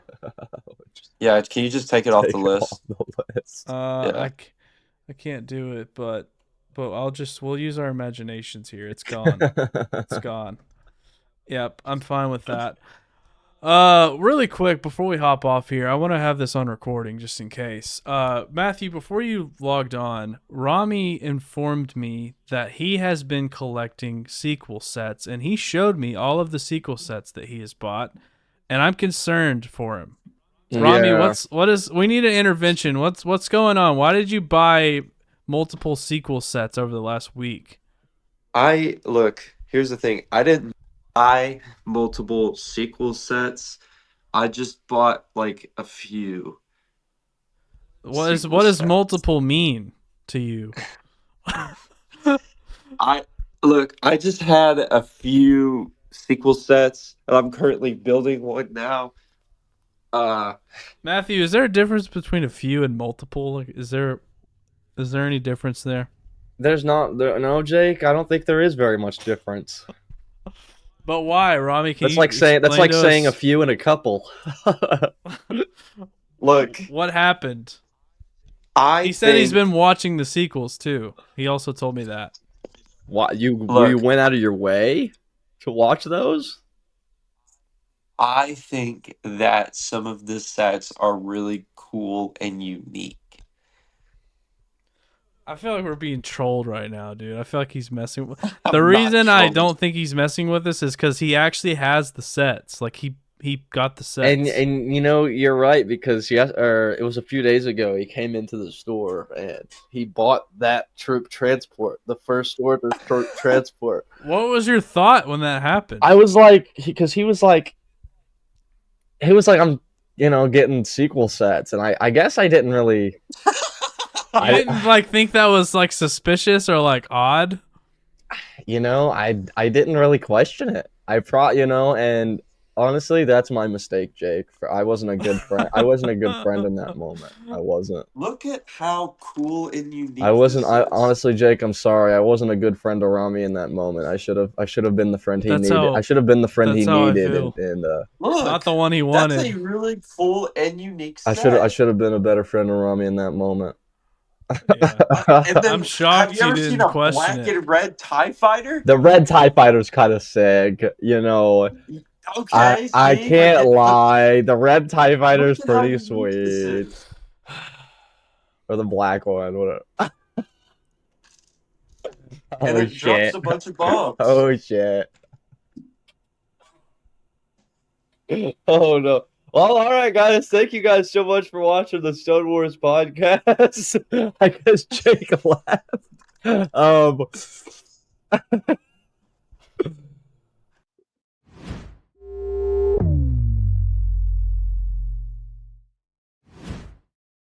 Yeah, can you just take it off the list? Yeah. I can't do it, but we'll use our imaginations here. It's gone. It's gone. Yep, I'm fine with that. Really quick before we hop off here, I want to have this on recording just in case. Matthew, before you logged on, Rami informed me that he has been collecting sequel sets, and he showed me all of the sequel sets that he has bought, and I'm concerned for him. Rami, we need an intervention. What's going on? Why did you buy multiple sequel sets over the last week? Here's the thing. I didn't buy multiple sequel sets. I just bought like a few. What does multiple mean to you? I just had a few sequel sets, and I'm currently building one now. Matthew, is there a difference between a few and multiple? Like, is there any difference there? There's not. No, Jake. I don't think there is very much difference. But why, Rami? That's like saying a few and a couple. Look, what happened? He said he's been watching the sequels too. He also told me that. What you went out of your way to watch those? I think that some of the sets are really cool and unique. I feel like we're being trolled right now, dude. I feel like he's messing with. I'm The not reason I trolling. don't think he's messing with us is because he actually has the sets. Like he got the sets. And you know, you're right, because it was a few days ago he came into the store and he bought that troop transport, the first order troop transport. What was your thought when that happened? I was like, because he was like, I'm, getting sequel sets, and I guess I didn't really. You didn't like think that was like suspicious or like odd? I didn't really question it. And honestly, that's my mistake, Jake. I wasn't a good friend. I wasn't a good friend in that moment. I wasn't. Look at how cool and unique I wasn't. this I is. honestly, Jake, I'm sorry. I wasn't a good friend to Rami in that moment. I should have been the friend he That's needed. how- I should have been the friend he that's how I needed, feel. and Look, Not the one he that's a wanted. really cool and unique I set. should have been a better friend to Rami in that moment. Yeah. And then, I'm shocked have you ever you seen didn't a question black it. and red TIE fighter? The red TIE fighter's kind of sick, Okay, I see? can't lie. The red TIE fighter's Look at how pretty unique this sweet. is. Or the black one, whatever. And Oh it drops shit. a bunch of bombs. Oh shit. Oh no. Well, all right, guys. Thank you guys so much for watching the Stone Wars podcast. I guess Jake left.